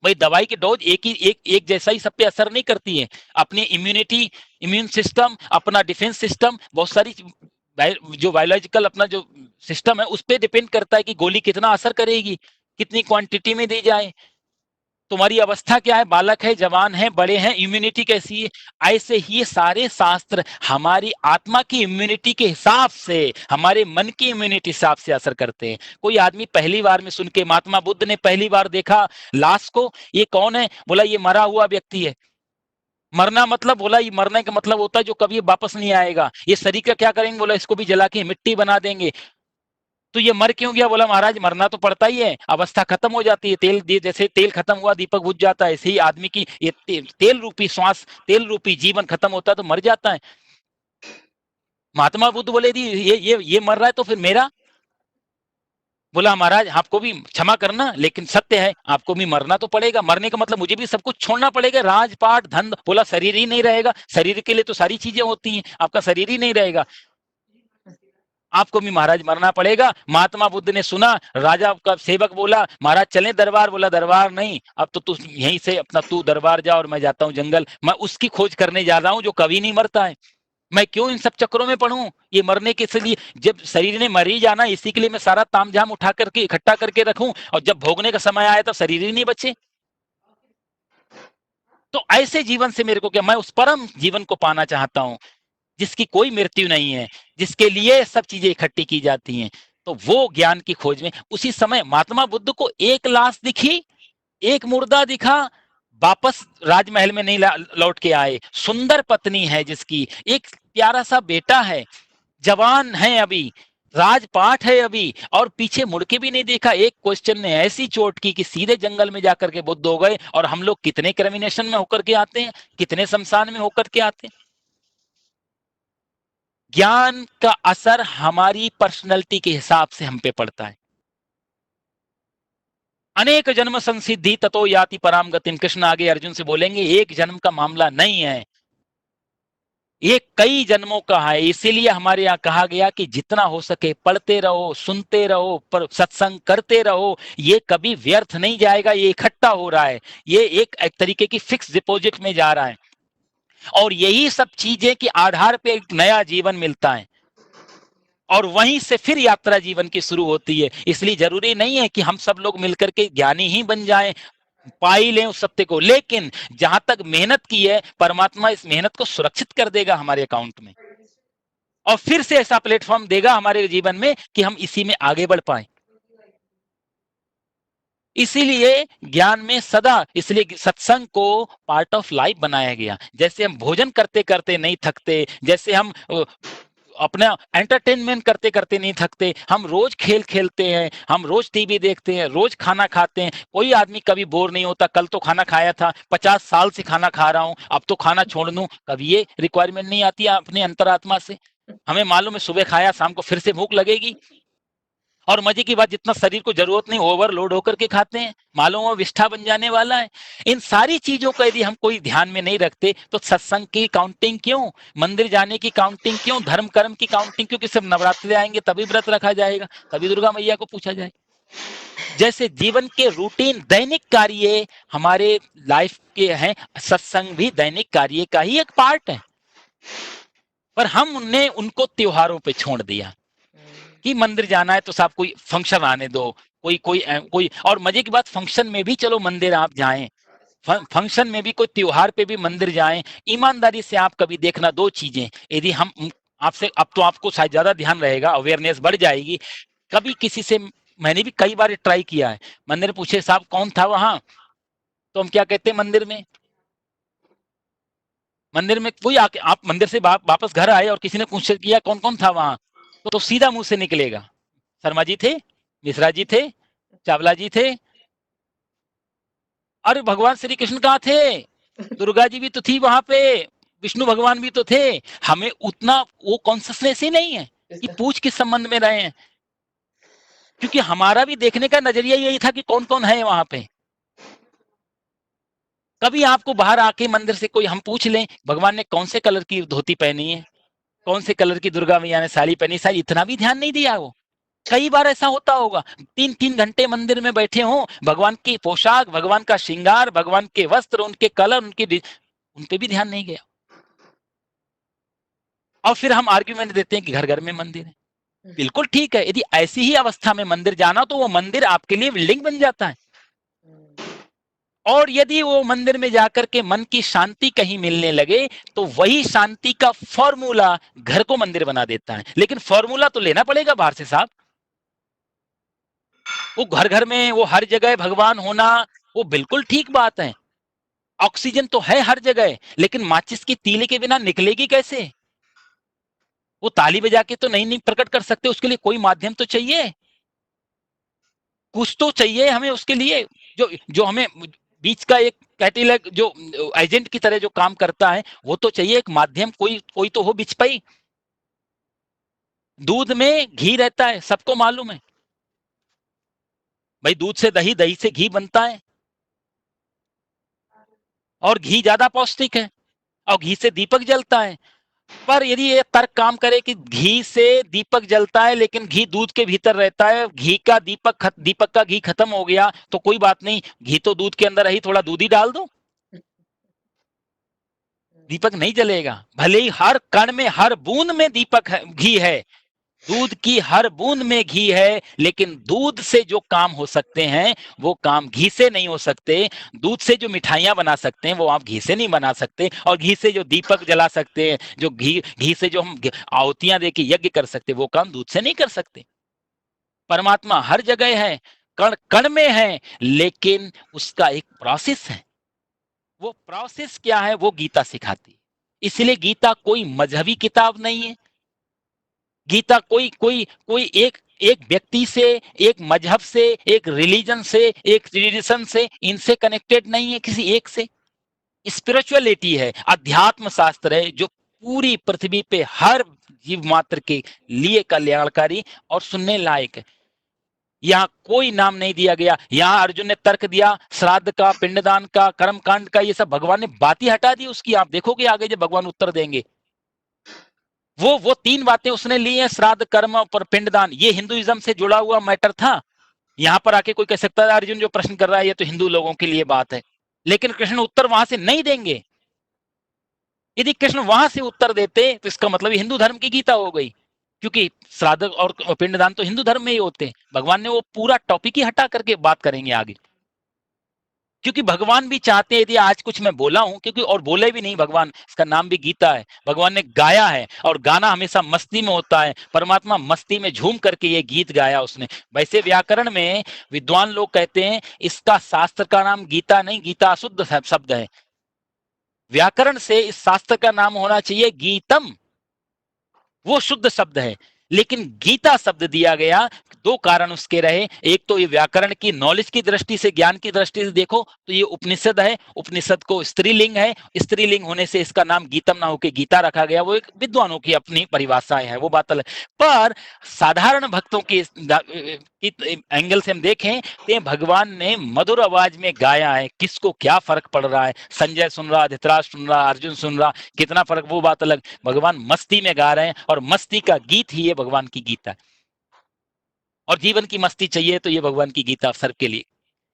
A: भाई दवाई की डोज एक जैसा ही सब पे असर नहीं करती है। अपनी इम्यूनिटी, इम्यून सिस्टम, अपना डिफेंस सिस्टम, बहुत सारी जो बायोलॉजिकल अपना जो सिस्टम है उस पर डिपेंड करता है कि गोली कितना असर करेगी, कितनी क्वांटिटी में दी जाए, तुम्हारी अवस्था क्या है, बालक है, जवान है, बड़े हैं, इम्यूनिटी कैसी है। ऐसे ही ये सारे शास्त्र हमारी आत्मा की इम्यूनिटी के हिसाब से, हमारे मन की इम्यूनिटी हिसाब से असर करते हैं। कोई आदमी पहली बार में सुन के, महात्मा बुद्ध ने पहली बार देखा लाश को, ये कौन है, बोला ये मरा हुआ व्यक्ति है। मरना मतलब, बोला ये मरने का मतलब होता है जो कभी वापस नहीं आएगा। ये शरीर का क्या करेंगे, बोला इसको भी जला के मिट्टी बना देंगे। तो ये मर क्यों गया, बोला महाराज मरना तो पड़ता ही है, अवस्था खत्म हो जाती है, तेल जैसे तेल खत्म हुआ दीपक बुझ जाता है, ऐसे ही आदमी की ये तेल रूपी श्वास, तेल रूपी जीवन खत्म होता है तो मर जाता है। महात्मा बुद्ध बोले दी ये मर रहा है तो फिर मेरा, बोला महाराज आपको भी क्षमा करना, लेकिन सत्य है आपको भी मरना तो पड़ेगा, मरने का मतलब मुझे भी सब कुछ छोड़ना पड़ेगा, राजपाट धन, बोला शरीर ही नहीं रहेगा, शरीर के लिए तो सारी चीजें होती हैं, आपका शरीर ही नहीं रहेगा, आपको भी महाराज मरना पड़ेगा। महात्मा बुद्ध ने सुना, राजा का सेवक बोला महाराज चलें दरबार, बोला दरबार नहीं, अब तो तू यहीं से अपना तू दरबार जा और मैं जाता हूँ जंगल, मैं उसकी खोज करने जा रहा हूँ जो कभी नहीं मरता है। मैं क्यों इन सब चक्करों में पढ़ूं, ये मरने के लिए, जब शरीर ने मर ही जाना, इसी के लिए मैं सारा तामझाम उठा करके इकट्ठा करके रखूं, और जब भोगने का समय आया तो शरीर ही नहीं बचे। तो ऐसे जीवन से मेरे को क्या, मैं उस परम जीवन को पाना चाहता हूं जिसकी कोई मृत्यु नहीं है, जिसके लिए सब चीजें इकट्ठी की जाती हैं। तो वो ज्ञान की खोज में उसी समय महात्मा बुद्ध को एक लाश दिखी, एक मुर्दा दिखा, वापस राजमहल में नहीं लौट के आए। सुंदर पत्नी है जिसकी, एक प्यारा सा बेटा है, जवान है अभी, राजपाट है अभी, और पीछे मुड़ के भी नहीं देखा। एक क्वेश्चन ने ऐसी चोट की कि सीधे जंगल में जाकर के बुद्ध हो गए। और हम लोग कितने क्रिमिनेशन में होकर के आते हैं, कितने शमशान में होकर के आते हैं। ज्ञान का असर हमारी पर्सनैलिटी के हिसाब से हम पे पड़ता है। अनेक जन्म संसिद्धि ततो याति पराम गतिम, कृष्ण आगे अर्जुन से बोलेंगे एक जन्म का मामला नहीं है, ये कई जन्मों का है। इसीलिए हमारे यहाँ कहा गया कि जितना हो सके पढ़ते रहो, सुनते रहो, पर सत्संग करते रहो। ये कभी व्यर्थ नहीं जाएगा, ये इकट्ठा हो रहा है, ये एक तरीके की फिक्स डिपॉजिट में जा रहा है। और यही सब चीजें के आधार पे एक नया जीवन मिलता है, और वहीं से फिर यात्रा जीवन की शुरू होती है। इसलिए जरूरी नहीं है कि हम सब लोग मिलकर के ज्ञानी ही बन जाएं, पा ही लें उस सत्य को। लेकिन जहां तक मेहनत की है, परमात्मा इस मेहनत को सुरक्षित कर देगा हमारे अकाउंट में, और फिर से ऐसा प्लेटफॉर्म देगा हमारे जीवन में कि हम इसी में आगे बढ़ पाए। इसीलिए ज्ञान में सदा, इसलिए सत्संग को पार्ट ऑफ लाइफ बनाया गया। जैसे हम भोजन करते करते नहीं थकते, जैसे हम अपना एंटरटेनमेंट करते करते नहीं थकते, हम रोज खेल खेलते हैं, हम रोज टीवी देखते हैं, रोज खाना खाते हैं। कोई आदमी कभी बोर नहीं होता, कल तो खाना खाया था, 50 साल से खाना खा रहा हूं, अब तो खाना छोड़ दूं, कभी ये रिक्वायरमेंट नहीं आती है अपने अंतरात्मा से। हमें मालूम है सुबह खाया शाम को फिर से भूख लगेगी। और मजे की बात, जितना शरीर को जरूरत नहीं ओवरलोड होकर के खाते हैं, मालूम है विष्ठा बन जाने वाला है। इन सारी चीजों का यदि हम कोई ध्यान में नहीं रखते तो सत्संग की काउंटिंग क्यों, मंदिर जाने की काउंटिंग क्यों, धर्म कर्म की काउंटिंग क्यों, कि सब नवरात्रि आएंगे तभी व्रत रखा जाएगा, तभी दुर्गा मैया को पूछा जाए। जैसे जीवन के रूटीन दैनिक कार्य हमारे लाइफ के हैं, सत्संग भी दैनिक कार्य का ही एक पार्ट है। पर हम उनने उनको त्योहारों पे छोड़ दिया कि मंदिर जाना है तो साहब कोई फंक्शन आने दो, कोई। और मजे की बात, फंक्शन में भी चलो मंदिर आप जाएं, फंक्शन में भी, कोई त्योहार पे भी मंदिर जाएं। ईमानदारी से आप कभी देखना, दो चीजें यदि हम आपसे, अब तो आपको शायद ज्यादा ध्यान रहेगा, अवेयरनेस बढ़ जाएगी। कभी किसी से, मैंने भी कई बार ट्राई किया है, मंदिर पूछे साहब कौन था वहां, तो हम क्या कहते हैं, मंदिर में कोई आके, आप मंदिर से वापस घर आए और किसी ने क्वेश्चन किया कौन कौन था वहां, तो सीधा मुंह से निकलेगा शर्मा जी थे, मिश्रा जी थे, चावला जी थे। अरे भगवान श्री कृष्ण कहाँ थे, दुर्गा जी भी तो थी वहां पे, विष्णु भगवान भी तो थे। हमें उतना वो कॉन्सियसनेस ही नहीं है कि पूछ किस संबंध में रहे हैं, क्योंकि हमारा भी देखने का नजरिया यही था कि कौन कौन है वहां पे। कभी आपको बाहर आके मंदिर से कोई हम पूछ लें भगवान ने कौन से कलर की धोती पहनी है, कौन से कलर की दुर्गा मैया ने साड़ी पहनी, शायद इतना भी ध्यान नहीं दिया वो। कई बार ऐसा होता होगा, 3-3 घंटे मंदिर में बैठे हों, भगवान की पोशाक, भगवान का श्रृंगार, भगवान के वस्त्र, उनके कलर, उन पे भी ध्यान नहीं गया। और फिर हम आर्ग्यूमेंट देते हैं कि घर घर में मंदिर है। बिल्कुल ठीक है, यदि ऐसी ही अवस्था में मंदिर जाना तो वो मंदिर आपके लिए बिल्डिंग बन जाता है। और यदि वो मंदिर में जाकर के मन की शांति कहीं मिलने लगे तो वही शांति का फॉर्मूला घर को मंदिर बना देता है। लेकिन फॉर्मूला तो लेना पड़ेगा बाहर से साहब। वो घर घर में, वो हर जगह भगवान होना, वो बिल्कुल ठीक बात है। ऑक्सीजन तो है हर जगह, लेकिन माचिस की तीली के बिना निकलेगी कैसे? वो ताली बजा के तो नहीं प्रकट कर सकते, उसके लिए कोई माध्यम तो चाहिए, कुछ तो चाहिए हमें उसके लिए, जो जो हमें बीच का एक कैटेलग, जो एजेंट की तरह जो काम करता है, वो तो चाहिए एक माध्यम, कोई कोई तो हो बिच पाई। दूध में घी रहता है, सबको मालूम है भाई, दूध से दही, दही से घी बनता है, और घी ज्यादा पौष्टिक है, और घी से दीपक जलता है। पर यदि ये तर्क काम करे कि घी से दीपक जलता है लेकिन घी दूध के भीतर रहता है, घी का दीपक का घी खत्म हो गया तो कोई बात नहीं, घी तो दूध के अंदर है ही, थोड़ा दूध ही डाल दो, दीपक नहीं जलेगा। भले ही हर कण में, हर बूंद में दीपक है, घी है, दूध की हर बूंद में घी है, लेकिन दूध से जो काम हो सकते हैं वो काम घी से नहीं हो सकते। दूध से जो मिठाइयां बना सकते हैं वो आप घी से नहीं बना सकते, और घी से जो दीपक जला सकते हैं, जो घी घी से जो हम आहुतियां दे के यज्ञ कर सकते, वो काम दूध से नहीं कर सकते। परमात्मा हर जगह है, कण कण में है, लेकिन उसका एक प्रोसेस है। वो प्रोसेस क्या है वो गीता सिखाती। इसलिए गीता कोई मजहबी किताब नहीं है। गीता कोई कोई कोई एक एक व्यक्ति से, एक मजहब से, एक रिलीजन से, एक ट्रेडिशन से, इनसे कनेक्टेड नहीं है, किसी एक से। स्पिरिचुअलिटी है, अध्यात्म शास्त्र है, जो पूरी पृथ्वी पे हर जीव मात्र के लिए कल्याणकारी और सुनने लायक है। यहाँ कोई नाम नहीं दिया गया। यहाँ अर्जुन ने तर्क दिया श्राद्ध का, पिंडदान का, कर्मकांड का, ये सब भगवान ने बात ही हटा दी उसकी। आप देखोगे आगे जब भगवान उत्तर देंगे, वो तीन बातें उसने ली हैं, श्राद्ध, कर्म और पिंडदान। ये हिंदुइज्म से जुड़ा हुआ मैटर था। यहाँ पर आके कोई कह सकता है अर्जुन जो प्रश्न कर रहा है ये तो हिंदू लोगों के लिए बात है, लेकिन कृष्ण उत्तर वहां से नहीं देंगे। यदि कृष्ण वहां से उत्तर देते तो इसका मतलब हिंदू धर्म की गीता हो गई, क्योंकि श्राद्ध और पिंडदान तो हिंदू धर्म में ही होते हैं। भगवान ने वो पूरा टॉपिक ही हटा करके बात करेंगे आगे, क्योंकि भगवान भी चाहते हैं, यदि आज कुछ मैं बोला हूं, क्योंकि और बोले भी नहीं भगवान, इसका नाम भी गीता है, भगवान ने गाया है, और गाना हमेशा मस्ती में होता है। परमात्मा मस्ती में झूम करके ये गीत गाया उसने। वैसे व्याकरण में विद्वान लोग कहते हैं इसका शास्त्र का नाम गीता नहीं, गीता अशुद्ध शब्द है। व्याकरण से इस शास्त्र का नाम होना चाहिए गीतम, वो शुद्ध शब्द है। लेकिन गीता शब्द दिया गया, दो कारण उसके रहे। एक तो ये व्याकरण की नॉलेज की दृष्टि से, ज्ञान की दृष्टि से देखो तो ये उपनिषद है, उपनिषद को स्त्रीलिंग है, स्त्रीलिंग होने से इसका नाम गीतम ना होकर गीता रखा गया। वो एक विद्वानों की अपनी परिभाषाएं है, वो बात अलग। पर साधारण भक्तों के एंगल से हम देखें तो भगवान ने मधुर आवाज में गाया है। किसको क्या फर्क पड़ रहा है, संजय सुन रहा, धृतराष्ट्र सुन रहा, अर्जुन सुन रहा, कितना फर्क, वो बात अलग। भगवान मस्ती में गा रहे हैं, और मस्ती का गीत ही ये भगवान की गीता। और जीवन की मस्ती चाहिए तो ये भगवान की गीता सबके लिए।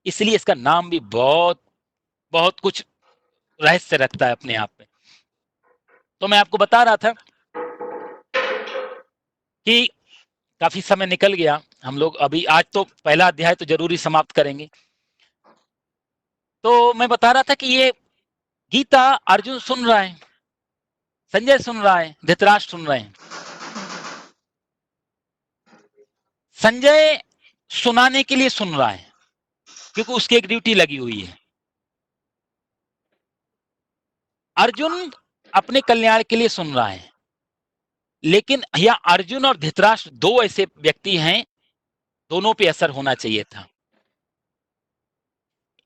A: इसलिए इसका नाम भी बहुत बहुत कुछ रहस्य रखता है अपने आप में। तो मैं आपको बता रहा था कि काफी समय निकल गया, हम लोग अभी आज तो पहला अध्याय तो जरूरी समाप्त करेंगे। तो मैं बता रहा था कि ये गीता अर्जुन सुन रहा है, संजय सुन रहा है, धृतराष्ट्र सुन रहे हैं। संजय सुनाने के लिए सुन रहा है, क्योंकि उसकी एक ड्यूटी लगी हुई है। अर्जुन अपने कल्याण के लिए सुन रहा है। लेकिन यह अर्जुन और धृतराष्ट्र दो ऐसे व्यक्ति हैं, दोनों पे असर होना चाहिए था।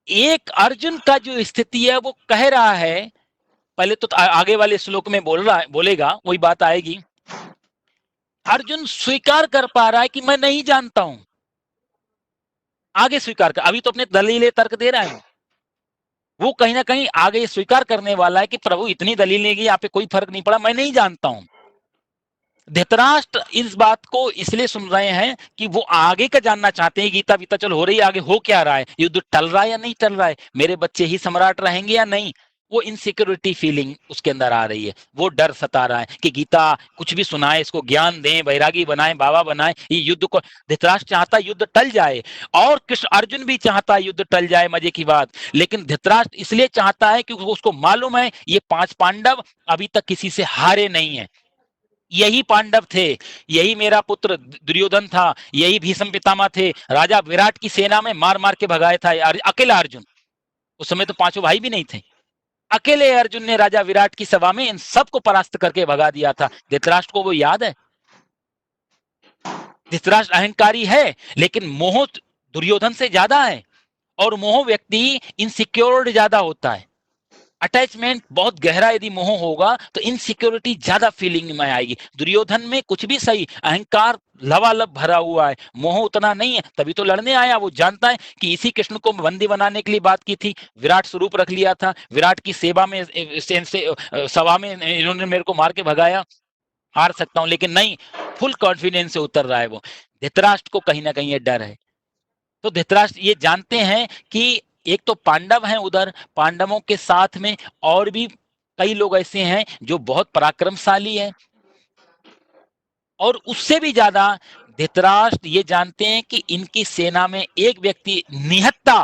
A: एक अर्जुन का जो स्थिति है वो कह रहा है, पहले तो आगे वाले श्लोक में बोल रहा है, बोलेगा वही बात आएगी। अर्जुन स्वीकार कर पा रहा है कि मैं नहीं जानता हूं, आगे स्वीकार कर, अभी तो अपने दलीलें तर्क दे रहा है, वो कहीं ना कहीं आगे स्वीकार करने वाला है कि प्रभु इतनी दलीलें की, यहाँ पे कोई फर्क नहीं पड़ा, मैं नहीं जानता हूं। धृतराष्ट्र इस बात को इसलिए सुन रहे हैं कि वो आगे का जानना चाहते हैं। गीता बीता चल हो रही है, आगे हो क्या रहा है, युद्ध टल रहा है या नहीं टल रहा है, मेरे बच्चे ही सम्राट रहेंगे या नहीं। वो इनसिक्योरिटी फीलिंग उसके अंदर आ रही है, वो डर सता रहा है कि गीता कुछ भी सुनाए, इसको ज्ञान दें, वैरागी बनाए, बाबा बनाए, ये युद्ध को। धृतराष्ट्र चाहता है युद्ध टल जाए, और कृष्ण अर्जुन भी चाहता है युद्ध टल जाए, मजे की बात। लेकिन धृतराष्ट्र इसलिए चाहता है क्योंकि उसको मालूम है ये पांच पांडव अभी तक किसी से हारे नहीं है। यही पांडव थे, यही मेरा पुत्र दुर्योधन था, यही भीष्म पितामह थे, राजा विराट की सेना में मार मार के भगाया था अकेला अर्जुन। उस समय तो पांचों भाई भी नहीं थे, अकेले अर्जुन ने राजा विराट की सभा में इन सबको परास्त करके भगा दिया था। धृतराष्ट्र को वो याद है। धृतराष्ट्र अहंकारी है, लेकिन मोह दुर्योधन से ज्यादा है, और मोह व्यक्ति इनसिक्योर्ड ज्यादा होता है। अटैचमेंट बहुत गहरा यदि मोह होगा तो इनसिक्योरिटी ज्यादा फीलिंग में आएगी। दुर्योधन में कुछ भी सही, अहंकार लबालब भरा हुआ है, मोह उतना नहीं है, तभी तो लड़ने आया। वो जानता है कि इसी कृष्ण को बंदी बनाने के लिए बात की थी, विराट स्वरूप रख लिया था, विराट की सेवा में सभा में इन्होंने मेरे को मार के भगाया, हार सकता हूं, लेकिन नहीं, फुल कॉन्फिडेंस से उतर रहा है वो। धृतराष्ट्र को कहीं ना कहीं ये डर है। तो धृतराष्ट्र ये जानते हैं कि एक तो पांडव हैं उधर, पांडवों के साथ में और भी कई लोग ऐसे हैं जो बहुत पराक्रमशाली हैं, और उससे भी ज्यादा धृतराष्ट्र ये जानते हैं कि इनकी सेना में एक व्यक्ति निहत्था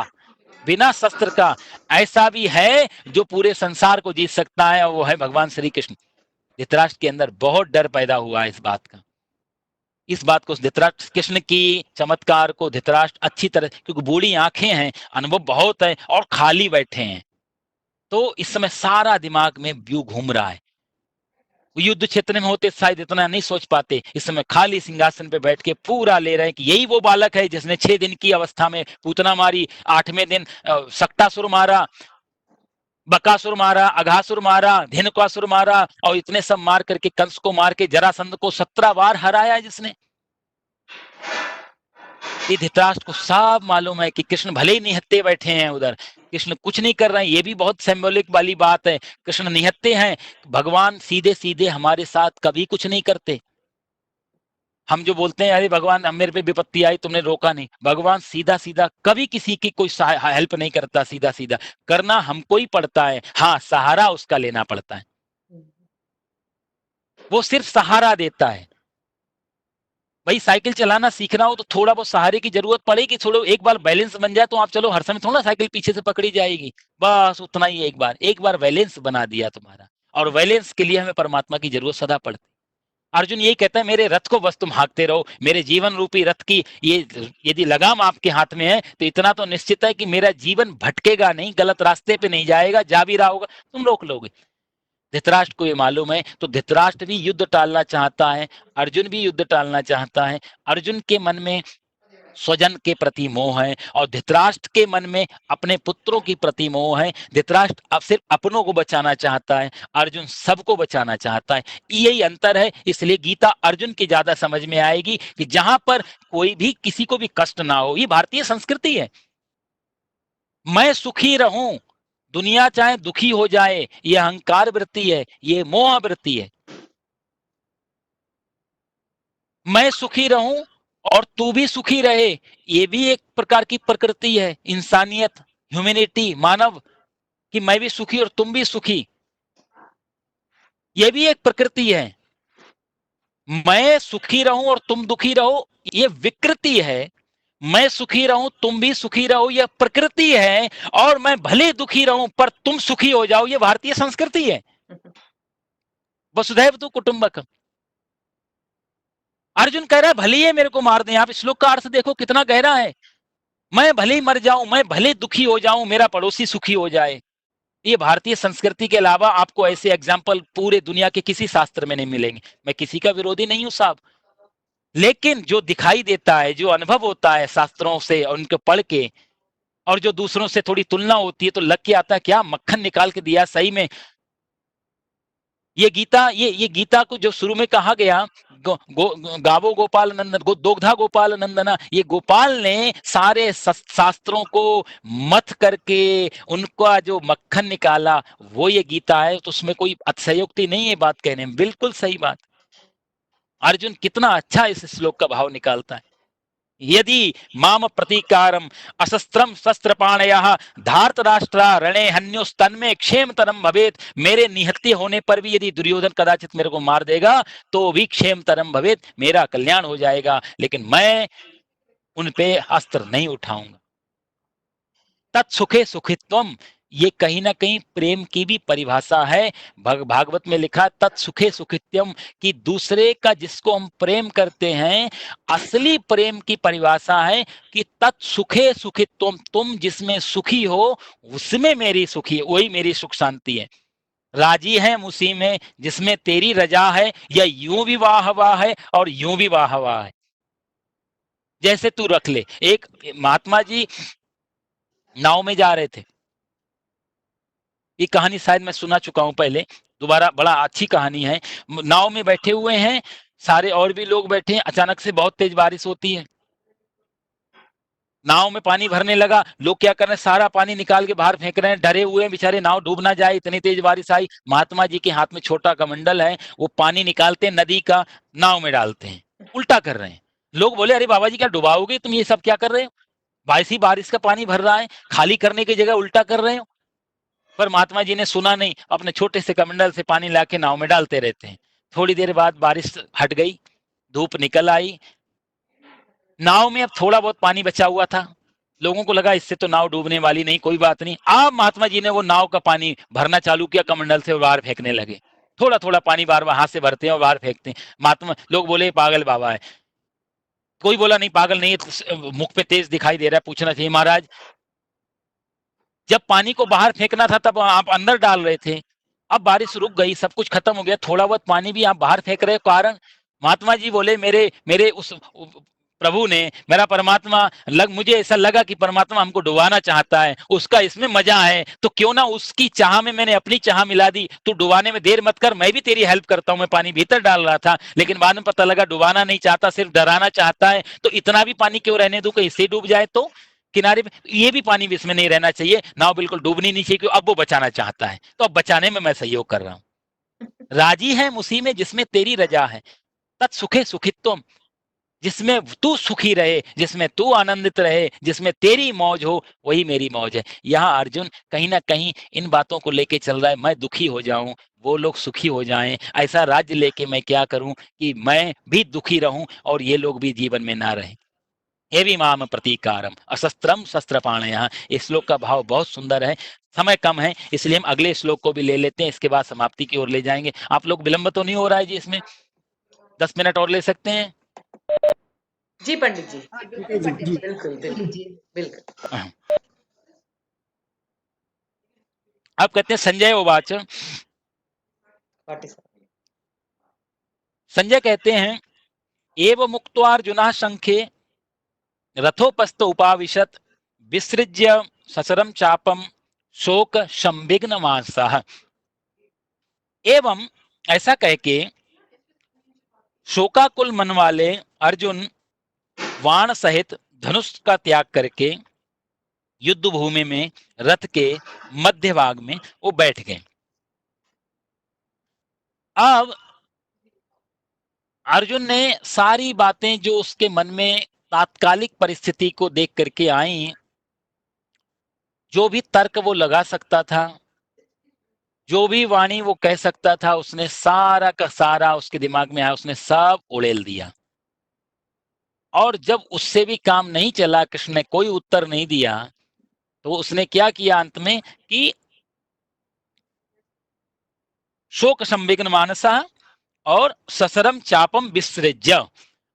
A: बिना शस्त्र का ऐसा भी है जो पूरे संसार को जीत सकता है, और वो है भगवान श्री कृष्ण। धृतराष्ट्र के अंदर बहुत डर पैदा हुआ इस बात का। इस बात को धृतराष्ट्र, कृष्ण की चमत्कार को धृतराष्ट्र अच्छी तरह, क्योंकि बूढ़ी आंखें हैं, अनुभव बहुत है और खाली बैठे हैं, तो इस समय सारा दिमाग में व्यू घूम रहा है। युद्ध क्षेत्र में होते शायद इतना नहीं सोच पाते, इस समय खाली सिंहासन पे बैठ के पूरा ले रहे हैं कि यही वो बालक है जिसने 6 दिन की अवस्था में पूतना मारी, 8वें दिन सक्टासुर मारा, बकासुर मारा, अघासुर मारा, धेनुकासुर मारा, और इतने सब मार करके कंस को मार के जरासंध को 17 बार हराया जिसने। ये धृतराष्ट्र को सब मालूम है कि कृष्ण भले ही निहत्ते बैठे हैं उधर, कृष्ण कुछ नहीं कर रहे हैं, ये भी बहुत सिंबॉलिक वाली बात है। कृष्ण निहत्ते हैं, भगवान सीधे सीधे हमारे साथ कभी कुछ नहीं करते। हम जो बोलते हैं अरे भगवान मेरे पे विपत्ति आई तुमने रोका नहीं, भगवान सीधा सीधा कभी किसी की कोई हेल्प नहीं करता, सीधा सीधा करना हमको ही पड़ता है, हाँ सहारा उसका लेना पड़ता है, वो सिर्फ सहारा देता है। भाई साइकिल चलाना सीखना हो तो थोड़ा बहुत सहारे की जरूरत पड़ेगी, थोड़ा एक बार बैलेंस बन जाए तो आप चलो हर समय थोड़ा साइकिल पीछे से पकड़ी जाएगी, बस उतना ही। एक बार बैलेंस बना दिया तुम्हारा, और बैलेंस के लिए हमें परमात्मा की जरूरत सदा पड़ती। अर्जुन यही कहता है मेरे रथ को बस तुम हाँकते रहो, मेरे जीवन रूपी रथ की ये यदि लगाम आपके हाथ में है तो इतना तो निश्चित है कि मेरा जीवन भटकेगा नहीं, गलत रास्ते पे नहीं जाएगा, जा भी रहा होगा तुम रोक लोगे। धृतराष्ट्र को ये मालूम है, तो धृतराष्ट्र भी युद्ध टालना चाहता है, अर्जुन भी युद्ध टालना चाहता है। अर्जुन के मन में स्वजन के प्रति मोह है, और धृतराष्ट्र के मन में अपने पुत्रों की प्रति मोह है। धृतराष्ट्र अब सिर्फ अपनों को बचाना चाहता है, अर्जुन सबको बचाना चाहता है। यही अंतर है, इसलिए गीता अर्जुन की ज्यादा समझ में आएगी कि जहां पर कोई भी किसी को भी कष्ट ना हो। ये भारतीय संस्कृति है, मैं सुखी रहूं, दुनिया चाहे दुखी हो जाए, ये अहंकार वृत्ति है, ये मोह वृत्ति है। मैं सुखी रहूं और तू भी सुखी रहे, ये भी एक प्रकार की प्रकृति है, इंसानियत, ह्यूमैनिटी, मानव, कि मैं भी सुखी और तुम भी सुखी, ये भी एक प्रकृति है। मैं सुखी रहूं और तुम दुखी रहो, ये विकृति है। मैं सुखी रहूं तुम भी सुखी रहो, यह प्रकृति है। और मैं भले दुखी रहूं पर तुम सुखी हो जाओ, ये भारतीय संस्कृति है। वसुधैव तु कुटुंबकम। अर्जुन कह रहा है भले ही मेरे को मार दें, आप श्लोक का अर्थ देखो कितना गहरा है। मैं भले ही मर जाऊं, मैं भले दुखी हो जाऊं, मेरा पड़ोसी सुखी हो जाए। ये भारतीय संस्कृति के अलावा आपको ऐसे एग्जाम्पल पूरे दुनिया के किसी शास्त्र में नहीं मिलेंगे। मैं किसी का विरोधी नहीं हूं साहब, लेकिन जो दिखाई देता है, जो अनुभव होता है शास्त्रों से और उनको पढ़ के, और जो दूसरों से थोड़ी तुलना होती है तो लग के आता है क्या मक्खन निकाल के दिया सही में। ये गीता, ये गीता को जो शुरू में कहा गया, गावो गोपाल नंदन, दोग्धा गोपाल नंदना, ये गोपाल ने सारे शास्त्रों को मथ करके उनका जो मक्खन निकाला, वो ये गीता है। तो उसमें कोई अतिशयोक्ति नहीं है बात कहने में, बिल्कुल सही बात। अर्जुन कितना अच्छा इस श्लोक का भाव निकालता है। यदि माम प्रतीकारम अशस्त्रम शस्त्रपाणयः धार्तराष्ट्रा रणे हन्योस्तन्मे क्षेमतरम भवेत। मेरे निहत्थे होने पर भी यदि दुर्योधन कदाचित मेरे को मार देगा तो भी क्षेमतरम भवेत, मेरा कल्याण हो जाएगा, लेकिन मैं उन पे अस्त्र नहीं उठाऊंगा। तत्सुखे सुखित्वम, ये कहीं ना कहीं प्रेम की भी परिभाषा है। भागवत में लिखा तत्सुखे सुखित्यम, कि दूसरे का जिसको हम प्रेम करते हैं, असली प्रेम की परिभाषा है कि तत्सुखे सुखित्वम, तुम जिसमें सुखी हो उसमें मेरी सुखी, वही मेरी सुख शांति है। राजी है उसी में जिसमें तेरी रजा है, या यूं भी वाह वाह है और यूं भी वाह वाह है। जैसे तू रख ले, एक महात्मा जी नाव में जा रहे थे, ये कहानी शायद मैं सुना चुका हूं पहले, दोबारा बड़ा अच्छी कहानी है। नाव में बैठे हुए हैं सारे, और भी लोग बैठे हैं, अचानक से बहुत तेज बारिश होती है, नाव में पानी भरने लगा। लोग क्या कर रहे हैं, सारा पानी निकाल के बाहर फेंक रहे हैं, डरे हुए हैं बेचारे नाव डूब ना जाए, इतनी तेज बारिश आई। महात्मा जी के हाथ में छोटा कमंडल है, वो पानी निकालते हैं नदी का, नाव में डालते हैं, उल्टा कर रहे हैं। लोग बोले अरे बाबा जी क्या डुबाओगे तुम, ये सब क्या कर रहे हो, बारिश ही बारिश का पानी भर रहा है, खाली करने की जगह उल्टा कर रहे हो। पर महात्मा जी ने सुना नहीं, अपने छोटे से कमंडल से पानी लाके नाव में डालते रहते हैं। थोड़ी देर बाद बारिश हट गई, धूप निकल आई, नाव में अब थोड़ा बहुत पानी बचा हुआ था। लोगों को लगा इससे तो नाव डूबने वाली नहीं, कोई बात नहीं। अब महात्मा जी ने वो नाव का पानी भरना चालू किया, कमंडल से बाहर फेंकने लगे। थोड़ा थोड़ा पानी बार बार हाथ से भरते हैं और बाहर फेंकते हैं। महात्मा लोग बोले पागल बाबा है, कोई बोला नहीं पागल नहीं है, मुख पे तेज दिखाई दे रहा है, पूछना चाहिए महाराज जब पानी को बाहर फेंकना था तब आप अंदर डाल रहे थे, अब बारिश रुक गई, सब कुछ खत्म हो गया, थोड़ा बहुत पानी भी आप बाहर फेंक रहे हो, कारण? महात्मा जी बोले मेरे मेरे उस प्रभु ने, मेरा परमात्मा मुझे ऐसा लगा कि परमात्मा हमको डुबाना चाहता है, उसका इसमें मजा है, तो क्यों ना उसकी चाह में मैंने अपनी चाह मिला दी। तू डुबाने में देर मत कर, मैं भी तेरी हेल्प करता हूं। मैं पानी भीतर डाल रहा था, लेकिन बाद में पता लगा डुबाना नहीं चाहता, सिर्फ डराना चाहता है, तो इतना भी पानी क्यों रहने दूं, कहीं इससे डूब जाए तो। किनारे पे ये भी पानी भी इसमें नहीं रहना चाहिए, नाव बिल्कुल डूबनी नहीं चाहिए, क्योंकि अब वो बचाना चाहता है, तो अब बचाने में मैं सहयोग कर रहा हूं। राजी है उसी में जिसमें तेरी रजा है, तत् सुखे सुखित्वम, जिसमें तू सुखी रहे, जिसमें तू आनंदित रहे, जिसमें तेरी मौज हो, वही मेरी मौज है। यहाँ अर्जुन कहीं ना कहीं इन बातों को लेके चल रहा है, मैं दुखी हो जाऊं, वो लोग सुखी हो जाएं, ऐसा राज्य लेके मैं क्या करूं कि मैं भी दुखी रहूं और ये लोग भी जीवन में ना रहें। एवं माम प्रतीकारम अशस्त्रम शस्त्रपाणयः। इस श्लोक का भाव बहुत सुंदर है। समय कम है, इसलिए हम अगले श्लोक को भी ले लेते हैं, इसके बाद समाप्ति की ओर ले जाएंगे। आप लोग विलंब तो नहीं हो रहा है जी इसमें? 10 मिनट और ले सकते हैं?
B: जी पंडित जी,
C: जी
B: बिल्कुल बिल्कुल बिल्कुल।
A: आप कहते हैं संजय उवाच,
B: 47।
A: संजय कहते हैं एव मुक्त्वा अर्जुनः शंखे रथोपस्थ उपाविशत विसृज्य ससरम चापम शोक संविघ्नमानसः। एवं ऐसा कह के शोकाकुल मन वाले अर्जुन वाण सहित धनुष का त्याग करके युद्ध भूमि में रथ के मध्य भाग में वो बैठ गए। अब अर्जुन ने सारी बातें जो उसके मन में तात्कालिक परिस्थिति को देख करके आई, जो भी तर्क वो लगा सकता था, जो भी वाणी वो कह सकता था, उसने सारा का सारा उसके दिमाग में आया, उसने सब उड़ेल दिया। और जब उससे भी काम नहीं चला, कृष्ण ने कोई उत्तर नहीं दिया, तो उसने क्या किया अंत में कि शोक संविघ्न मानसा और ससरम चापम विसृज्य,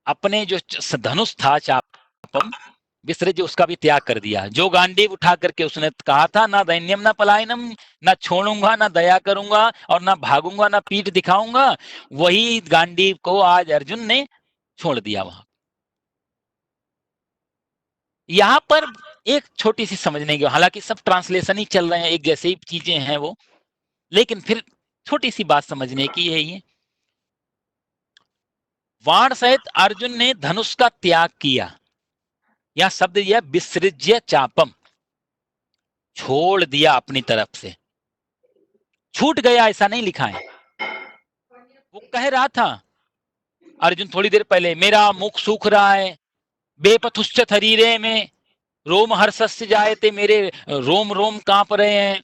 A: अपने जो धनुष था चापम विसृज्य, उसका भी त्याग कर दिया। जो गांडीव उठा करके उसने कहा था ना दैन्यम ना पलायनम, ना छोड़ूंगा ना दया करूंगा और ना भागूंगा ना पीठ दिखाऊंगा, वही गांडीव को आज अर्जुन ने छोड़ दिया। वहां यहां पर एक छोटी सी समझने की, हालांकि सब ट्रांसलेशन ही चल रहे हैं, एक जैसे ही चीजें हैं वो, लेकिन फिर छोटी सी बात समझने की है ये। वाण सहित अर्जुन ने धनुष का त्याग किया, यह शब्द यह विसृज्य चापम, छोड़ दिया अपनी तरफ से, छूट गया ऐसा नहीं लिखा है। वो कह रहा था अर्जुन थोड़ी देर पहले, मेरा मुख सूख रहा है, बेपथुश्च शरीरे में रोम हर्षस्य जायते, मेरे रोम रोम कांप रहे हैं,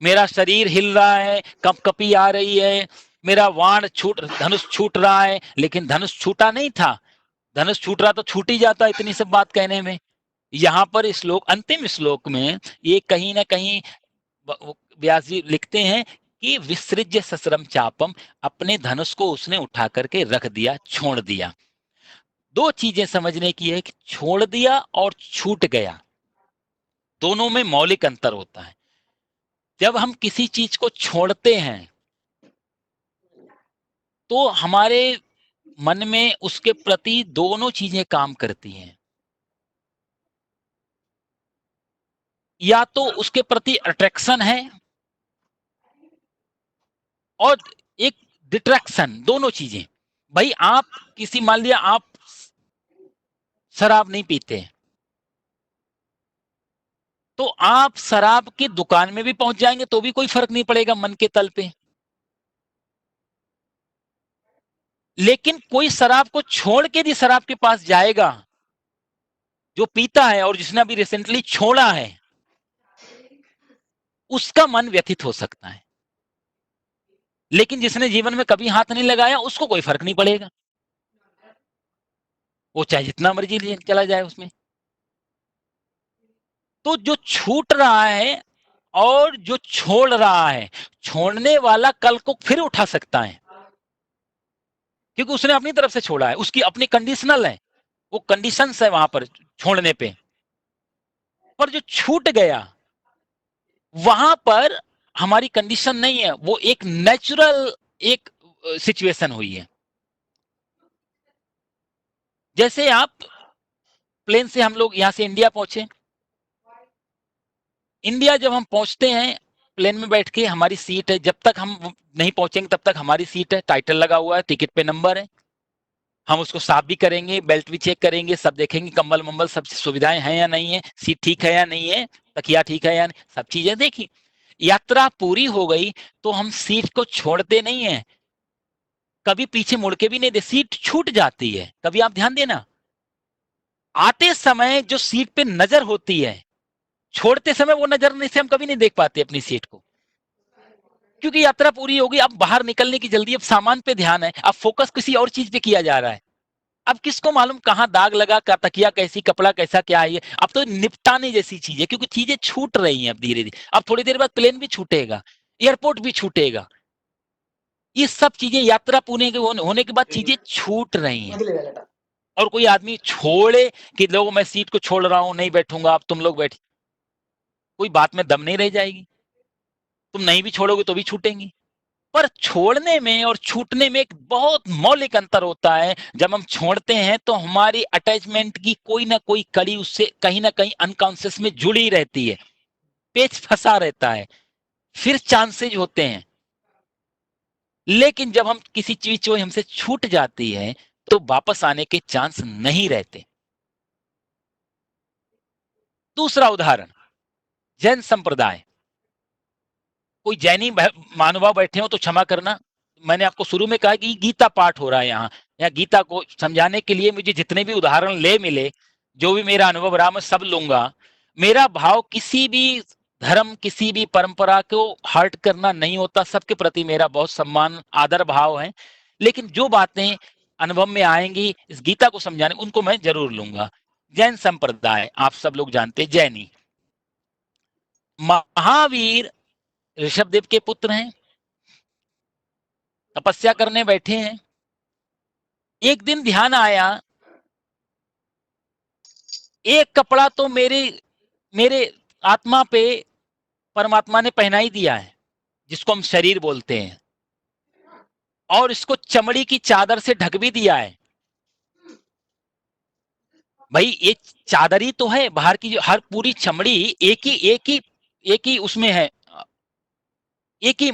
A: मेरा शरीर हिल रहा है, कपकपी आ रही है, मेरा वाण धनुष छूट रहा है, लेकिन धनुष छूटा नहीं था। धनुष छूट रहा तो छूट ही जाता इतनी सब बात कहने में। यहाँ पर श्लोक, अंतिम श्लोक में ये कहीं ना कहीं व्यास जी लिखते हैं कि विसृज्य ससरम चापम, अपने धनुष को उसने उठा करके रख दिया, छोड़ दिया। दो चीजें समझने की है कि छोड़ दिया और छूट गया, दोनों में मौलिक अंतर होता है। जब हम किसी चीज को छोड़ते हैं तो हमारे मन में उसके प्रति दोनों चीजें काम करती हैं, या तो उसके प्रति अट्रैक्शन है और एक डिट्रैक्शन, दोनों चीजें। भाई आप किसी, मान लिया आप शराब नहीं पीते, तो आप शराब की दुकान में भी पहुंच जाएंगे तो भी कोई फर्क नहीं पड़ेगा मन के तल पे। लेकिन कोई शराब को छोड़ के भी शराब के पास जाएगा, जो पीता है और जिसने अभी रिसेंटली छोड़ा है, उसका मन व्यथित हो सकता है। लेकिन जिसने जीवन में कभी हाथ नहीं लगाया, उसको कोई फर्क नहीं पड़ेगा। वो चाहे जितना मर्जी ले चला जाए उसमें। तो जो छूट रहा है और जो छोड़ रहा है, छोड़ने वाला कल को फिर उठा सकता है, क्योंकि उसने अपनी तरफ से छोड़ा है, उसकी अपनी कंडीशनल है, वो कंडीशंस है वहां पर छोड़ने पे। पर जो छूट गया वहां पर हमारी कंडीशन नहीं है, वो एक नेचुरल एक सिचुएशन हुई है। जैसे आप प्लेन से, हम लोग यहां से इंडिया पहुंचे, इंडिया जब हम पहुंचते हैं प्लेन में बैठ के, हमारी सीट है, जब तक हम नहीं पहुंचेंगे तब तक हमारी सीट है, टाइटल लगा हुआ है, टिकट पे नंबर है, हम उसको साफ भी करेंगे, बेल्ट भी चेक करेंगे, सब देखेंगे कंबल वंबल सब सुविधाएं हैं या नहीं है, सीट ठीक है या नहीं है, तकिया ठीक है या नहीं, सब चीजें देखी। यात्रा पूरी हो गई तो हम सीट को छोड़ते नहीं है, कभी पीछे मुड़ के भी नहीं दे, सीट छूट जाती है। कभी आप ध्यान देना, आते समय जो सीट पे नजर होती है, छोड़ते समय वो नजर नहीं से हम कभी नहीं देख पाते अपनी सीट को, क्योंकि यात्रा पूरी होगी, अब बाहर निकलने की जल्दी, अब सामान पे ध्यान है, अब फोकस किसी और चीज पे किया जा रहा है। अब किसको मालूम कहां दाग लगा, तकिया कैसी, कपड़ा कैसा, क्या है ये, अब तो निपटाने जैसी चीज है, क्योंकि चीजें छूट रही हैं अब धीरे धीरे। अब थोड़ी देर बाद प्लेन भी छूटेगा, एयरपोर्ट भी छूटेगा, ये सब चीजें यात्रा पूरी होने के बाद चीजें छूट रही हैं। और कोई आदमी छोड़े कि लोगों मैं सीट को छोड़ रहा हूं, नहीं बैठूंगा, अब तुम लोग बैठ, कोई बात में दम नहीं रह जाएगी, तुम नहीं भी छोड़ोगे तो भी छूटेंगी। पर छोड़ने में और छूटने में एक बहुत मौलिक अंतर होता है। जब हम छोड़ते हैं तो हमारी अटैचमेंट की कोई ना कोई कड़ी उससे कहीं ना कहीं अनकॉन्शियस में जुड़ी रहती है, पेच फंसा रहता है, फिर चांसेज होते हैं। लेकिन जब हम किसी चीज जो हमसे छूट जाती है तो वापस आने के चांस नहीं रहते। दूसरा उदाहरण, जैन संप्रदाय, कोई जैनी महानुभाव बैठे हो तो क्षमा करना, मैंने आपको शुरू में कहा कि गीता पाठ हो रहा है यहाँ गीता को समझाने के लिए मुझे जितने भी उदाहरण ले मिले, जो भी मेरा अनुभव रहा मैं सब लूंगा। मेरा भाव किसी भी धर्म, किसी भी परंपरा को हर्ट करना नहीं होता, सबके प्रति मेरा बहुत सम्मान आदर भाव है, लेकिन जो बातें अनुभव में आएंगी इस गीता को समझाने, उनको मैं जरूर लूंगा। जैन संप्रदाय आप सब लोग जानते, जैनी महावीर ऋषभदेव के पुत्र हैं, तपस्या करने बैठे हैं। एक दिन ध्यान आया, एक कपड़ा तो मेरे मेरे आत्मा पे परमात्मा ने पहना ही दिया है, जिसको हम शरीर बोलते हैं, और इसको चमड़ी की चादर से ढक भी दिया है। भाई ये चादर ही तो है, बाहर की जो हर पूरी चमड़ी एक ही उसमें है, एक ही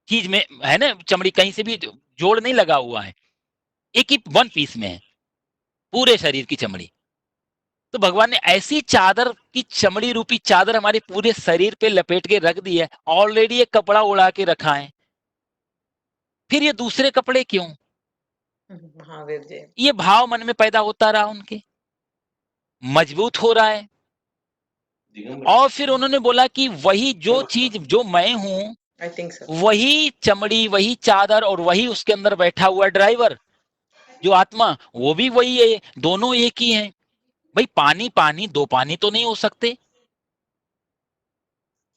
A: चीज में है ना, चमड़ी कहीं से भी जोड़ नहीं लगा हुआ है, एक ही वन पीस में है पूरे शरीर की चमड़ी। तो भगवान ने ऐसी चादर की चमड़ी रूपी चादर हमारे पूरे शरीर पे लपेट के रख दी है, ऑलरेडी एक कपड़ा उड़ा के रखा है, फिर ये दूसरे कपड़े क्यों?
B: महावीर जी,
A: ये भाव मन में पैदा होता रहा, उनके मजबूत हो रहा है। और फिर उन्होंने बोला कि वही जो चीज जो मैं हूं,
B: आई थिंक सो,
A: वही चमड़ी, वही चादर, और वही उसके अंदर बैठा हुआ ड्राइवर जो आत्मा, वो भी वही है, दोनों एक ही हैं। भाई पानी पानी, दो पानी तो नहीं हो सकते।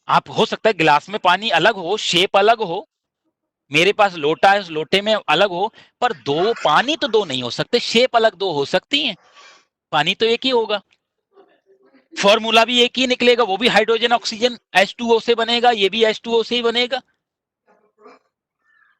A: आप हो सकता है गिलास में पानी अलग हो, शेप अलग हो, मेरे पास लोटा है, उस लोटे में अलग हो, पर दो पानी तो दो नहीं हो सकते, शेप अलग दो हो सकती हैं, पानी तो एक ही होगा। फॉर्मूला भी एक ही निकलेगा, वो भी हाइड्रोजन ऑक्सीजन H2O से बनेगा, ये भी H2O से ही बनेगा।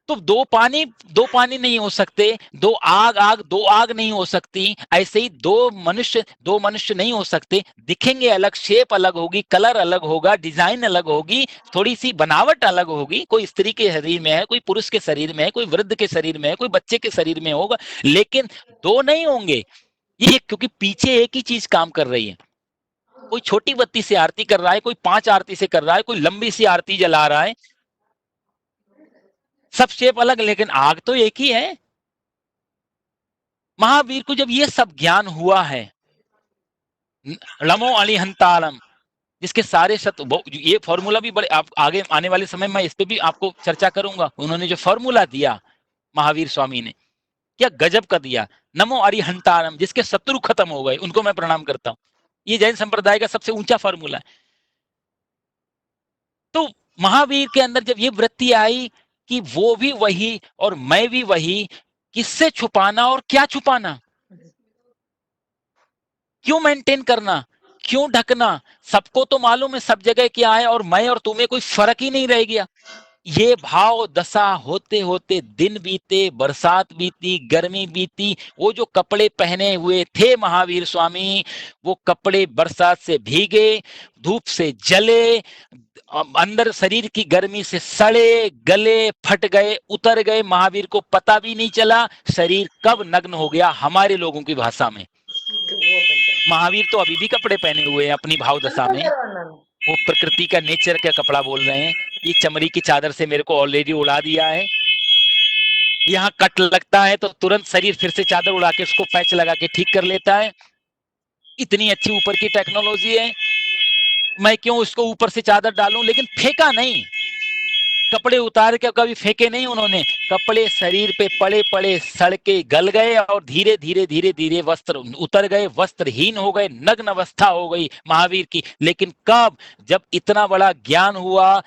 A: तो दो पानी नहीं हो सकते, दो आग नहीं हो सकती, ऐसे ही दो मनुष्य नहीं हो सकते, दिखेंगे अलग, शेप अलग होगी, कलर अलग होगा, डिजाइन अलग होगी, थोड़ी सी बनावट अलग होगी, कोई स्त्री के शरीर में है, कोई पुरुष के शरीर में है, कोई वृद्ध के शरीर में है, कोई बच्चे के शरीर में होगा, लेकिन दो नहीं होंगे। ये क्योंकि पीछे एक ही चीज काम कर रही है। कोई छोटी बत्ती से आरती कर रहा है, कोई 5 आरती से कर रहा है, कोई लंबी सी आरती जला रहा है, सब शेप अलग, लेकिन आग तो एक ही है। महावीर को जब ये सब ज्ञान हुआ है, लमो अलिहंतालम, जिसके सारे सत्य, ये फॉर्मूला भी बड़े, आप आगे आने वाले समय में इस पे भी आपको चर्चा करूंगा, उन्होंने जो फॉर्मूला दिया महावीर स्वामी ने, क्या गजब कर दिया। नमो अरिहंतारम, जिसके शत्रु खत्म हो गए उनको मैं प्रणाम करता हूं। ये जैन संप्रदाय का सबसे ऊंचा फॉर्मूला है। तो महावीर के अंदर जब ये वृत्ति आई कि वो भी वही और मैं भी वही, किससे छुपाना और क्या छुपाना, क्यों मेंटेन करना, क्यों ढकना, सबको तो मालूम है सब जगह क्या है और मैं और तुम्हें कोई फर्क ही नहीं रह गया। ये भाव दशा होते होते दिन बीते, बरसात बीती, गर्मी बीती, वो जो कपड़े पहने हुए थे महावीर स्वामी, वो कपड़े बरसात से भीगे, धूप से जले, अंदर शरीर की गर्मी से सड़े, गले, फट गए, उतर गए, महावीर को पता भी नहीं चला शरीर कब नग्न हो गया। हमारे लोगों की भाषा में महावीर तो अभी भी कपड़े पहने हुए हैं अपनी भाव दशा में, वो प्रकृति का नेचर का कपड़ा बोल रहे हैं। ये चमड़ी की चादर से मेरे को ऑलरेडी उड़ा दिया है, यहाँ कट लगता है तो तुरंत शरीर फिर से चादर उड़ा के उसको पैच लगा के ठीक कर लेता है। इतनी अच्छी ऊपर की टेक्नोलॉजी है, मैं क्यों उसको ऊपर से चादर डालूं। लेकिन फेंका नहीं, कपड़े उतार के कभी फेंके नहीं उन्होंने, कपड़े शरीर पे पड़े पड़े सड़ के गल गए और धीरे धीरे धीरे धीरे वस्त्र उतर गए, वस्त्रहीन हो गए, नग्न अवस्था हो गई महावीर की। लेकिन कब, जब इतना बड़ा ज्ञान हुआ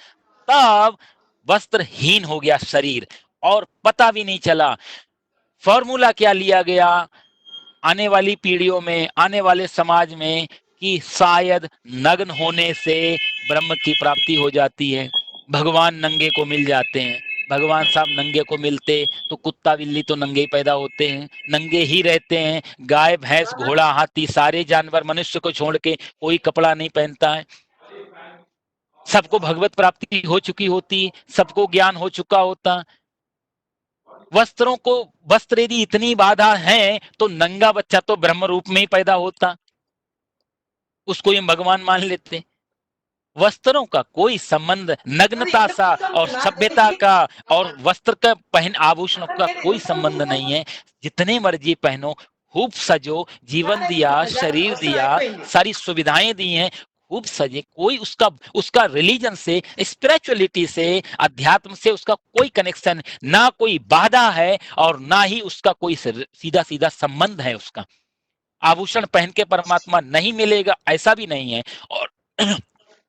A: तब वस्त्रहीन हो गया शरीर और पता भी नहीं चला। फॉर्मूला क्या लिया गया आने वाली पीढ़ियों में, आने वाले समाज में, कि शायद नग्न होने से ब्रह्म की प्राप्ति हो जाती है, भगवान नंगे को मिल जाते हैं। भगवान साहब नंगे को मिलते तो कुत्ता बिल्ली तो नंगे ही पैदा होते हैं, नंगे ही रहते हैं। गाय भैंस घोड़ा हाथी सारे जानवर मनुष्य को छोड़ के कोई कपड़ा नहीं पहनता है। सबको भगवत प्राप्ति हो चुकी होती, सबको ज्ञान हो चुका होता। वस्त्रों को, वस्त्र यदि इतनी बाधा है तो नंगा बच्चा तो ब्रह्म रूप में ही पैदा होता, उसको ये भगवान मान लेते। वस्त्रों का कोई संबंध, नग्नता सा और सभ्यता का और वस्त्र का पहन आभूषणों का कोई संबंध नहीं है। जितने मर्जी पहनो, खूब सजो, जीवन दिया, शरीर दिया, सारी सुविधाएं दी हैं, खूब सजे, कोई उसका उसका रिलीजन से, स्पिरिचुअलिटी से, अध्यात्म से उसका कोई कनेक्शन ना, कोई बाधा है और ना ही उसका कोई सीधा सीधा संबंध है उसका। आभूषण पहन के परमात्मा नहीं मिलेगा ऐसा भी नहीं है, और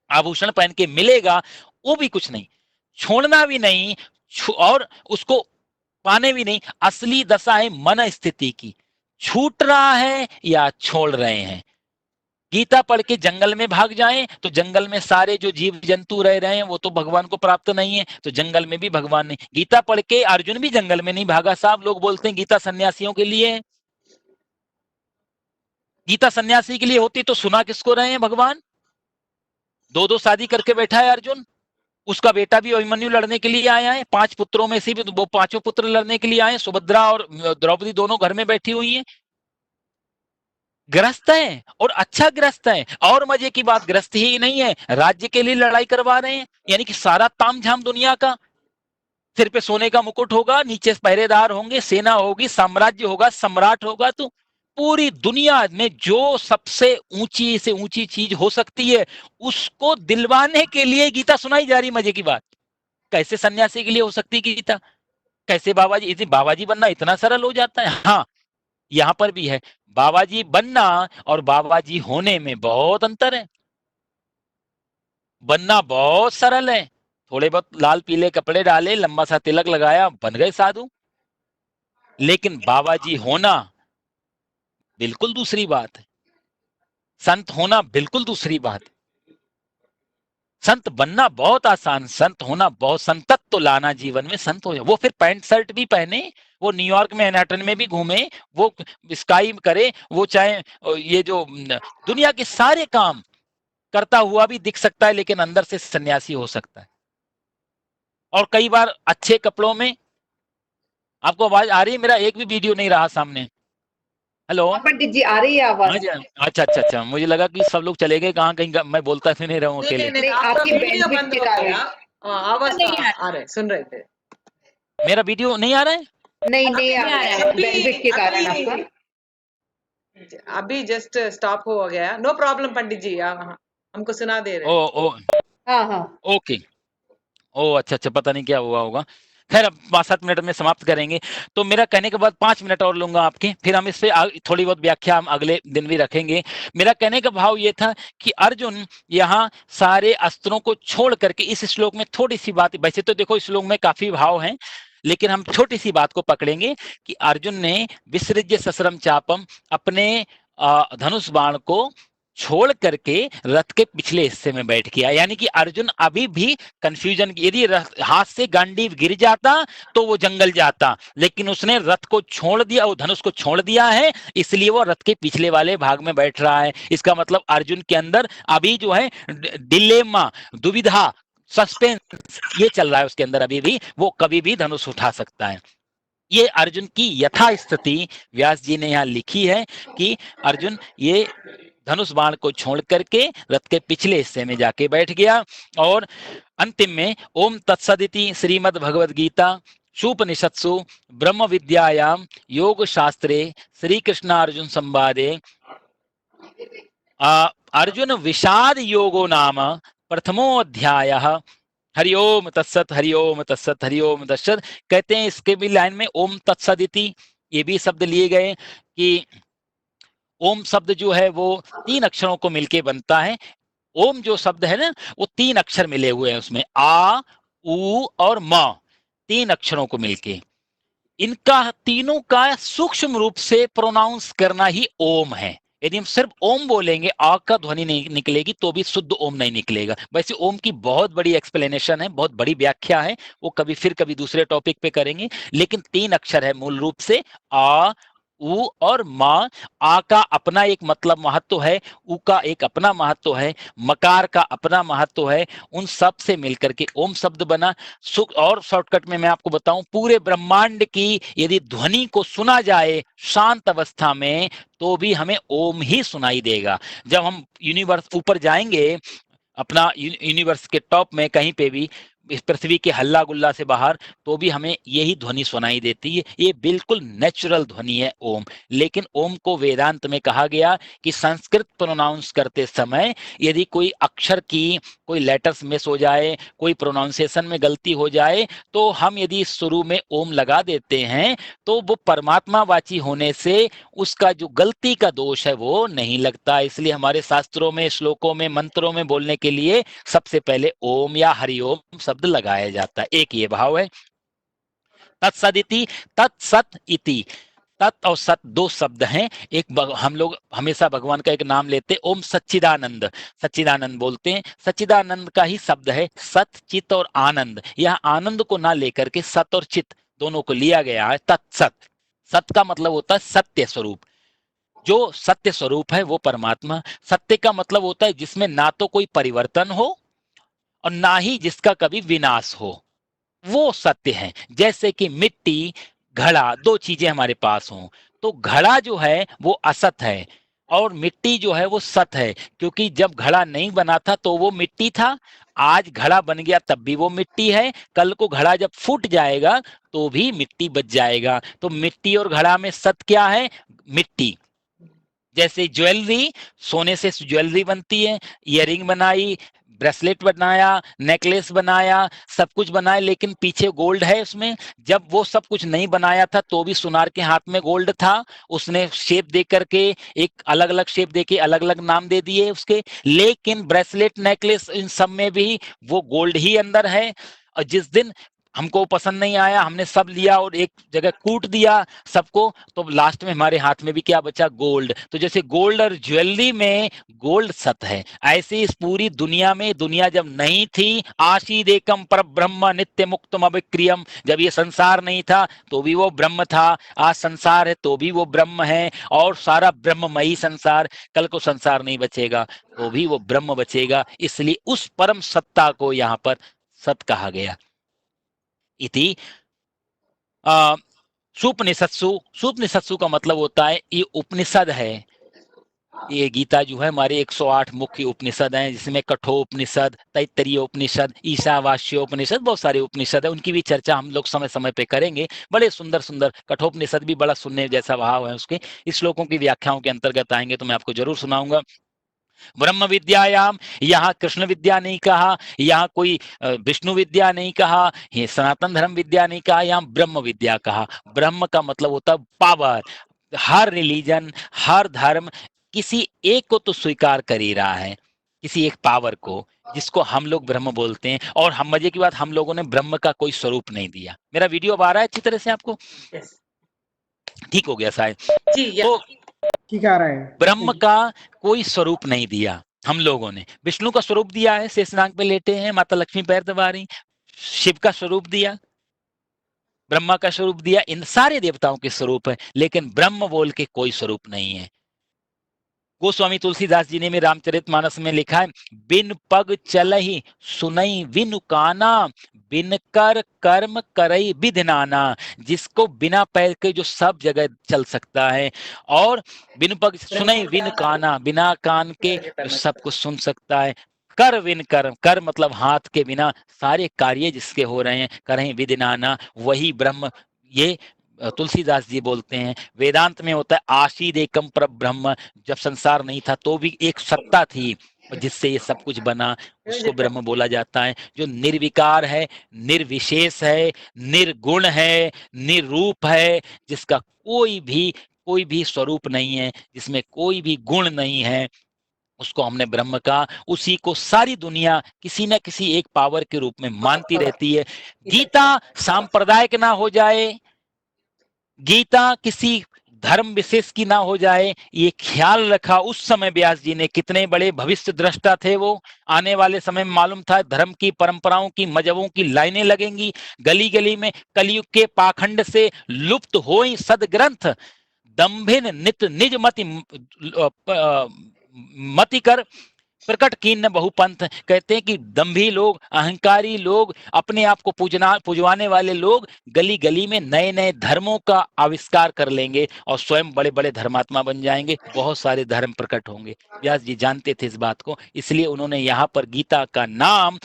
A: आभूषण पहन के मिलेगा वो भी कुछ नहीं, छोड़ना भी नहीं और उसको पाने भी नहीं। असली दशा है मन स्थिति की, छूट रहा है या छोड़ रहे हैं। गीता पढ़ के जंगल में भाग जाएं तो जंगल में सारे जो जीव जंतु रह रहे हैं वो तो भगवान को प्राप्त नहीं है, तो जंगल में भी भगवान नहीं। गीता पढ़ के अर्जुन भी जंगल में नहीं भागा साहब। लोग बोलते हैं गीता सन्यासियों के लिए, गीता सन्यासी के लिए होती तो सुना किसको रहे हैं भगवान। दो दो शादी करके बैठा है अर्जुन, उसका बेटा भी अभिमन्यु लड़ने के लिए आया है, 5 पुत्रों में से भी वो 5 पुत्र लड़ने के लिए आए। सुभद्रा और द्रौपदी दोनों घर में बैठी हुई हैं, ग्रस्त है और अच्छा ग्रस्त है। और मजे की बात, ग्रस्त ही नहीं है, राज्य के लिए लड़ाई करवा रहे हैं, यानी कि सारा तामझाम दुनिया का। सिर पे सोने का मुकुट होगा, नीचे पहरेदार होंगे, सेना होगी, साम्राज्य होगा, सम्राट होगा। तो पूरी दुनिया में जो सबसे ऊंची से ऊंची चीज हो सकती है उसको दिलवाने के लिए गीता सुनाई जा रही। मजे की बात, कैसे सन्यासी के लिए हो सकती गीता, कैसे बाबा जी, बाबा जी बनना इतना सरल हो जाता है। हाँ, यहाँ पर भी है, बाबा जी बनना और बाबा जी होने में बहुत अंतर है। बनना बहुत सरल है, थोड़े बहुत लाल पीले कपड़े डाले, लंबा सा तिलक लगाया, बन गए साधु। लेकिन बाबा जी होना बिल्कुल दूसरी बात है, संत होना बिल्कुल दूसरी बात है। संत बनना बहुत आसान, संत होना बहुत, संतत्व तो लाना जीवन में, संत हो जाए। वो फिर पैंट शर्ट भी पहने, वो न्यूयॉर्क में मैनहट्टन में भी घूमे, वो स्काई करे, वो चाहे ये जो दुनिया के सारे काम करता हुआ भी दिख सकता है, लेकिन अंदर से सन्यासी हो सकता है। और कई बार अच्छे कपड़ों में, आपको आवाज आ रही है, मेरा एक भी वीडियो नहीं रहा सामने। हेलो,
C: पंडित जी आ रही है आवाज।
A: अच्छा अच्छा अच्छा, मुझे लगा कि सब लोग चले गए कहाँ, कहीं मैं बोलता फिर नहीं रहूं अकेले।
B: नहीं, आपकी बैंडविड्थ के कारण आवाज नहीं आ रहे, सुन रहे थे।
A: मेरा वीडियो नहीं आ रहा है?
C: नहीं नहीं आ रहा है, बैंडविड्थ के कारण आपका।
B: अभी जस्ट स्टॉप हो गया, नो प्रॉब्लम पंडित जी, हमको सुना दे रहे।
A: ओ
C: हाँ हाँ
A: ओके, ओ अच्छा अच्छा, पता नहीं क्या हुआ होगा। खैर अब 5-7 मिनट में समाप्त करेंगे। तो मेरा कहने के बाद 5 मिनट और लूंगा आपके, फिर हम इस पे थोड़ी बहुत व्याख्या हम अगले दिन भी रखेंगे। मेरा कहने का भाव ये था कि अर्जुन यहाँ सारे अस्त्रों को छोड़ करके इस श्लोक में थोड़ी सी बात, वैसे तो देखो इस श्लोक में काफी भाव हैं, लेकिन हम छोटी सी बात को पकड़ेंगे कि अर्जुन ने विसृज्य ससरम चापम, अपने धनुष बाण को छोड़ करके रथ के पिछले हिस्से में बैठ गया। यानी कि अर्जुन अभी भी कंफ्यूजन, यदि हाथ से गांडीव गिर जाता तो वो जंगल जाता, लेकिन उसने रथ को छोड़ दिया, वो धनुष को छोड़ दिया है, इसलिए वो रथ के पिछले वाले भाग में बैठ रहा है। इसका मतलब अर्जुन के अंदर अभी जो है डिलेमा, दुविधा, सस्पेंस ये चल रहा है उसके अंदर अभी भी, वो कभी भी धनुष उठा सकता है। ये अर्जुन की यथास्थिति व्यास जी ने यहाँ लिखी है कि अर्जुन ये धनुष बाण को छोड़ करके रथ के पिछले हिस्से में जाके बैठ गया। और अंतिम में ओम तत्सदिति श्रीमद् भगवद गीता शुपनिषत्सु ब्रह्म विद्यायाम योग शास्त्रे श्री कृष्ण अर्जुन संवादे अर्जुन विषाद योगो नाम प्रथमो अध्याय हरिओम तत्सत हरिओम तत्सत हरिओम तत्सत। कहते हैं इसके भी लाइन में ओम तत्सदिति ये भी शब्द लिए गए कि ओम शब्द जो है वो 3 अक्षरों को मिलके बनता है। ओम जो शब्द है ना वो 3 अक्षर मिले हुए हैं उसमें, आ, उ और म, 3 अक्षरों को मिलके, इनका तीनों का सूक्ष्म रूप से प्रोनाउंस करना ही ओम है। यदि हम सिर्फ ओम बोलेंगे, आ का ध्वनि नहीं निकलेगी तो भी शुद्ध ओम नहीं निकलेगा। वैसे ओम की बहुत बड़ी एक्सप्लेनेशन है, बहुत बड़ी व्याख्या है, वो कभी दूसरे टॉपिक पे करेंगे। लेकिन 3 अक्षर है मूल रूप से, आ, उ और मा। आ का अपना एक मतलब महत्व है, उ का एक अपना महत्व है, मकार का अपना महत्व है, उन सब से मिलकर के ओम शब्द बना। और शॉर्टकट में मैं आपको बताऊं, पूरे ब्रह्मांड की यदि ध्वनि को सुना जाए शांत अवस्था में तो भी हमें ओम ही सुनाई देगा। जब हम यूनिवर्स ऊपर जाएंगे, अपना यूनिवर्स के टॉप में कहीं पे भी, इस पृथ्वी के हल्ला गुल्ला से बाहर, तो भी हमें यही ध्वनि सुनाई देती है। ये बिल्कुल नेचुरल ध्वनि है ओम। लेकिन ओम को वेदांत में कहा गया कि संस्कृत प्रोनाउंस करते समय यदि कोई अक्षर की कोई लेटर्स मिस हो जाए, कोई प्रोनाउंसिएशन में गलती हो जाए, तो हम यदि शुरू में ओम लगा देते हैं तो वो परमात्मावाची होने से उसका जो गलती का दोष है वो नहीं लगता। इसलिए हमारे शास्त्रों में, श्लोकों में, मंत्रों में बोलने के लिए सबसे पहले ओम या हरिओम शब्द लगाया जाता है। एक ये भाव है। तत्सदिति, तत्सत इति, तत् और सत 2 शब्द हैं। एक हम लोग हमेशा भगवान का एक नाम लेते, ओम सच्चिदानंद, सच्चिदानंद बोलते हैं, सच्चिदानंद का ही शब्द है सत, चित और आनंद। यह आनंद को ना लेकर के सत और चित दोनों को लिया गया है। तत्सत, सत का मतलब होता है सत्य स्वरूप, जो सत्य स्वरूप है वो परमात्मा। सत्य का मतलब होता है जिसमें ना तो कोई परिवर्तन हो और ना ही जिसका कभी विनाश हो, वो सत्य है। जैसे कि मिट्टी, घड़ा, 2 चीजें हमारे पास हों, तो घड़ा जो है वो असत है और मिट्टी जो है वो सत है। क्योंकि जब घड़ा नहीं बना था तो वो मिट्टी था, आज घड़ा बन गया तब भी वो मिट्टी है, कल को घड़ा जब फूट जाएगा तो भी मिट्टी बच जाएगा। तो मिट्टी और घड़ा में सत क्या है? मिट्टी। जैसे ज्वेलरी, सोने से ज्वेलरी बनती है, इयररिंग बनाई, ब्रेसलेट बनाया, नेकलेस बनाया, सब कुछ बनाया, लेकिन पीछे गोल्ड है उसमें। जब वो सब कुछ नहीं बनाया था तो भी सुनार के हाथ में गोल्ड था, उसने शेप दे करके, एक अलग अलग शेप दे के अलग अलग नाम दे दिए उसके, लेकिन ब्रेसलेट, नेकलेस, इन सब में भी वो गोल्ड ही अंदर है। और जिस दिन हमको पसंद नहीं आया, हमने सब लिया और एक जगह कूट दिया सबको, तो लास्ट में हमारे हाथ में भी क्या बचा? गोल्ड। तो जैसे गोल्ड और ज्वेलरी में गोल्ड सत है, ऐसे इस पूरी दुनिया में, दुनिया जब नहीं थी, आशीद एकम पर ब्रह्म नित्य मुक्तम अविक्रियम, जब ये संसार नहीं था तो भी वो ब्रह्म था, आज संसार है तो भी वो ब्रह्म है, और सारा ब्रह्ममयी संसार, कल को संसार नहीं बचेगा तो भी वो ब्रह्म बचेगा। इसलिए उस परम सत्ता को यहाँ पर सत कहा गया। इति सुपनिषत्सु, सुपनिषत्सु का मतलब होता है ये उपनिषद है। ये गीता जो है हमारे 108 मुख्य उपनिषद हैं, जिसमें कठोपनिषद, तैत्तरीय उपनिषद, ईशावास्य उपनिषद, बहुत सारे उपनिषद है। उनकी भी चर्चा हम लोग समय समय पे करेंगे। बड़े सुंदर सुंदर कठोपनिषद भी बड़ा सुनने जैसा भाव है उसके। इस श्लोकों की व्याख्याओं के अंतर्गत आएंगे तो मैं आपको जरूर सुनाऊंगा। ब्रह्म विद्यायाम, यहाँ कृष्ण विद्या नहीं कहा, यहाँ कोई विष्णु विद्या नहीं कहा, ये सनातन धर्म विद्या नहीं कहा, यहाँ ब्रह्म विद्या कहा। ब्रह्म का मतलब होता है पावर। हर रिलीजन, हर धर्म किसी एक को तो स्वीकार कर ही रहा है, किसी एक पावर को, जिसको हम लोग ब्रह्म बोलते हैं। और हम, मजे की बात, हम लोगों ने ब्रह्म का कोई स्वरूप नहीं दिया। मेरा वीडियो अब आ रहा है अच्छी तरह से आपको?
B: Yes.
A: ठीक हो गया शायद।
B: जी, या
A: तो
D: ठीक आ रहा है।
A: ब्रह्म का कोई स्वरूप नहीं दिया हम लोगों ने। विष्णु का स्वरूप दिया है, शेषनाग पे लेटे हैं, माता लक्ष्मी पैर दबा रही। शिव का स्वरूप दिया, ब्रह्मा का स्वरूप दिया, इन सारे देवताओं के स्वरूप है, लेकिन ब्रह्म बोल के कोई स्वरूप नहीं है। गोस्वामी तुलसीदास जी ने में रामचरितमानस में लिखा है, बिन पग चलहि सुनई विनु काना, बिन कर कर्म करई विधि नाना। जिसको बिना पैर के जो सब जगह चल सकता है, और बिन पग सुनई विनु काना, बिना कान के जो सब कुछ सुन सकता है। कर विन कर्म, कर मतलब हाथ के बिना सारे कार्य जिसके हो रहे हैं, करें विधि नाना, वही ब्रह्म। ये तुलसीदास जी बोलते हैं। वेदांत में होता है आशीद एकम पर ब्रह्म, जब संसार नहीं था तो भी एक सत्ता थी जिससे ये सब कुछ बना, उसको ब्रह्म बोला जाता है। जो निर्विकार है, निर्विशेष है, निर्गुण है, निरूप है, जिसका कोई भी स्वरूप नहीं है, जिसमें कोई भी गुण नहीं है, उसको हमने ब्रह्म कहा। उसी को सारी दुनिया किसी न किसी एक पावर के रूप में मानती रहती है। गीता सांप्रदायिक ना हो जाए, गीता किसी धर्म विशेष की ना हो जाए, ये ख्याल रखा उस समय व्यास जी ने। कितने बड़े भविष्य दृष्टा थे वो। आने वाले समय में मालूम था धर्म की परंपराओं की मजहबों की लाइनें लगेंगी गली गली में। कलयुग के पाखंड से लुप्त होई सदग्रंथ, दंभिन नित निज मति कर प्रकट कीन बहुपंथ। कहते हैं कि दंभी लोग, अहंकारी लोग, अपने आप को पुजवाने वाले लोग गली गली में नए नए धर्मों का आविष्कार कर लेंगे और स्वयं बड़े बड़े धर्मात्मा बन जाएंगे। बहुत सारे धर्म प्रकट होंगे। व्यास जी जानते थे इस बात को, इसलिए उन्होंने यहाँ पर गीता का नाम,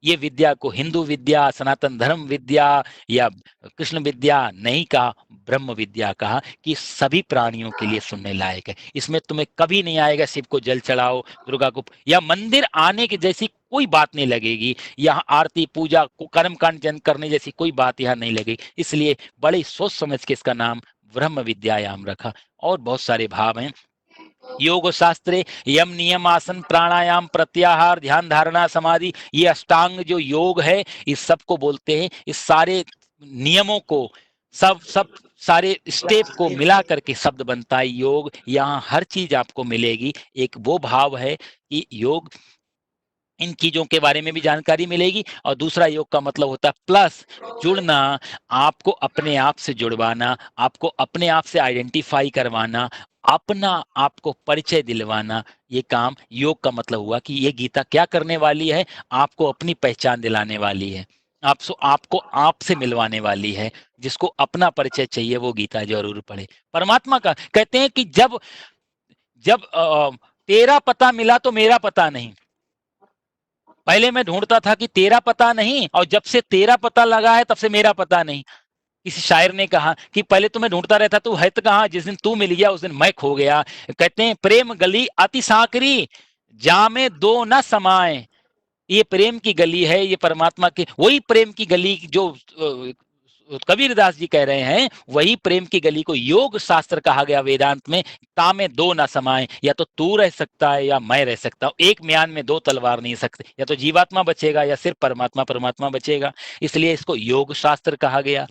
A: ये विद्या को हिंदू विद्या, सनातन धर्म विद्या या कृष्ण विद्या नहीं कहा, ब्रह्म विद्या कहा, कि सभी प्राणियों के लिए सुनने लायक है। इसमें तुम्हें कभी नहीं आएगा शिव को जल चढ़ाओ, दुर्गा को या मंदिर आने की जैसी कोई बात नहीं लगेगी। यहाँ आरती पूजा को कर्म कांड करने जैसी कोई बात यहाँ नहीं लगेगी। इसलिए बड़े सोच समझ के इसका नाम ब्रह्म विद्यायाम रखा। और बहुत सारे भाव हैं योग शास्त्रे, यम नियम आसन प्राणायाम प्रत्याहार ध्यान धारणा समाधि, ये अष्टांग जो योग है इस सब को बोलते हैं। इस सारे नियमों को, सब सब सारे स्टेप को मिला करके शब्द बनता है योग। यहाँ हर चीज आपको मिलेगी। एक वो भाव है कि योग, इन चीजों के बारे में भी जानकारी मिलेगी। और दूसरा योग का मतलब होता है प्लस, जुड़ना, आपको अपने आप से जुड़वाना, आपको अपने आप से आइडेंटिफाई करवाना, अपना आपको परिचय दिलवाना। ये काम योग का मतलब हुआ कि ये गीता क्या करने वाली है, आपको अपनी पहचान दिलाने वाली है, आपको आप से मिलवाने वाली है। जिसको अपना परिचय चाहिए वो गीता जरूर पढ़े। परमात्मा का कहते हैं कि जब जब तेरा पता मिला तो मेरा पता नहीं। पहले मैं ढूंढता था कि तेरा पता नहीं, और जब से तेरा पता लगा है तब से मेरा पता नहीं। किसी शायर ने कहा कि पहले तो मैं ढूंढता रहता, तू है तो कहाँ, जिस दिन तू मिल गया उस दिन मैं खो गया। कहते हैं प्रेम गली अति सांकरी, जामे दो न समाए। ये प्रेम की गली है, ये परमात्मा की वही प्रेम की गली जो कबीरदास जी कह रहे हैं, वही प्रेम की गली को योग शास्त्र कहा गया वेदांत में। तामे दो ना समाए, या तो तू रह सकता है या मैं रह सकता हूं। एक म्यान में दो तलवार नहीं सकते, या तो जीवात्मा बचेगा या सिर्फ परमात्मा बचेगा। इसलिए इसको योग शास्त्र कहा गया।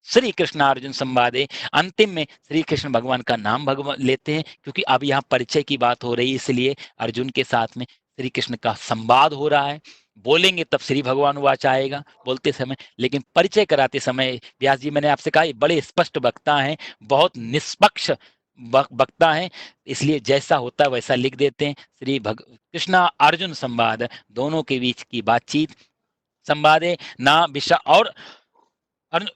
A: श्री कृष्ण अर्जुन संवादे, अंतिम में श्री कृष्ण भगवान का नाम भगवान लेते हैं, क्योंकि अब यहाँ परिचय की बात हो रही है, इसलिए अर्जुन के साथ में श्री कृष्ण का संवाद हो रहा है। बोलेंगे तब श्री भगवान वाच आएगा बोलते समय, लेकिन परिचय कराते समय व्यास जी, मैंने आपसे कहा बड़े स्पष्ट वक्ता हैं, बहुत निष्पक्ष वक्ता हैं, इसलिए जैसा होता है वैसा लिख देते हैं। श्री कृष्णा अर्जुन संवाद, दोनों के बीच की बातचीत। संवादे ना विषा और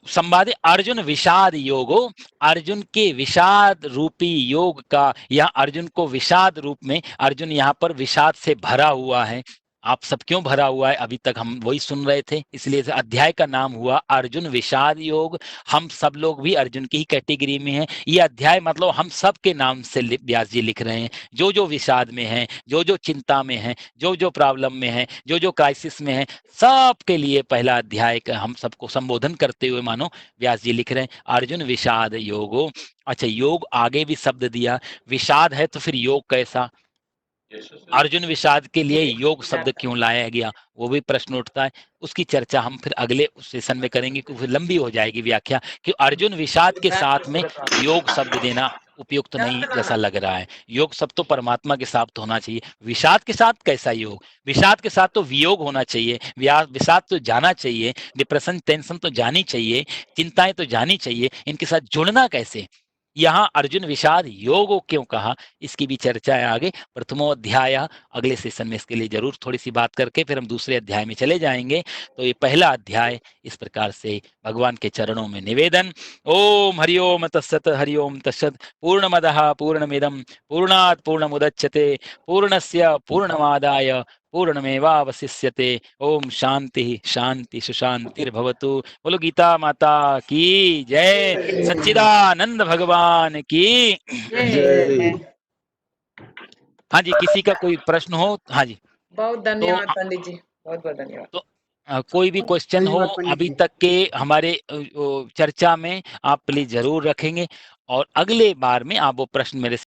A: संवादे अर्जुन विषाद योगो, अर्जुन के विषाद रूपी योग का, या अर्जुन को विषाद रूप में, अर्जुन यहाँ पर विषाद से भरा हुआ है। आप सब क्यों भरा हुआ है, अभी तक हम वही सुन रहे थे, इसलिए इस अध्याय का नाम हुआ अर्जुन विषाद योग। हम सब लोग भी अर्जुन की ही कैटेगरी में हैं। ये अध्याय मतलब हम सब के नाम से व्यास जी लिख रहे हैं, जो जो विषाद में हैं, जो जो चिंता में हैं, जो जो प्रॉब्लम में हैं, जो जो क्राइसिस में हैं, सब के लिए पहला अध्याय का हम सबको संबोधन करते हुए मानो व्यास जी लिख रहे हैं अर्जुन विषाद योगो। अच्छा, योग आगे भी शब्द दिया, विषाद है तो फिर योग कैसा, अर्जुन विषाद के लिए योग शब्द क्यों लाया गया, वो भी प्रश्न उठता है। उसकी चर्चा हम फिर अगले सेशन में करेंगे, क्योंकि फिर लंबी हो जाएगी व्याख्या कि अर्जुन विषाद के साथ में योग शब्द देना उपयुक्त तो नहीं जैसा लग रहा है। योग शब्द तो परमात्मा के साथ होना चाहिए, विषाद के साथ कैसा योग, विषाद के साथ तो वियोग होना चाहिए, विषाद तो जाना चाहिए, डिप्रेशन टेंशन तो जानी चाहिए, चिंताएं तो जानी चाहिए, इनके साथ जुड़ना कैसे, यहाँ अर्जुन विषाद योगो क्यों कहा, इसकी भी चर्चा है आगे। प्रथमोध्याय अगले सेशन में इसके लिए जरूर थोड़ी सी बात करके फिर हम दूसरे अध्याय में चले जाएंगे। तो ये पहला अध्याय इस प्रकार से भगवान के चरणों में निवेदन। ओम हरिओम तत्सत, हरिओम तत्सत। पूर्णमदः पूर्णमिदं पूर्णात् पूर्णमुदच्यते पूर्णस्य पूर्णमादाय पूर्णमेवावशिष्यते। ओम शांति शांति सुशांतिर्भवतु। बोलो गीता माता की जय, सच्चिदानंद भगवान की
B: जय।
A: हाँ जी, किसी का कोई प्रश्न हो? हाँ जी,
B: बहुत धन्यवाद पंडित जी, बहुत बहुत धन्यवाद।
A: तो कोई भी क्वेश्चन हो अभी तक के हमारे चर्चा में, आप प्लीज जरूर रखेंगे और अगले बार में आप वो प्रश्न मेरे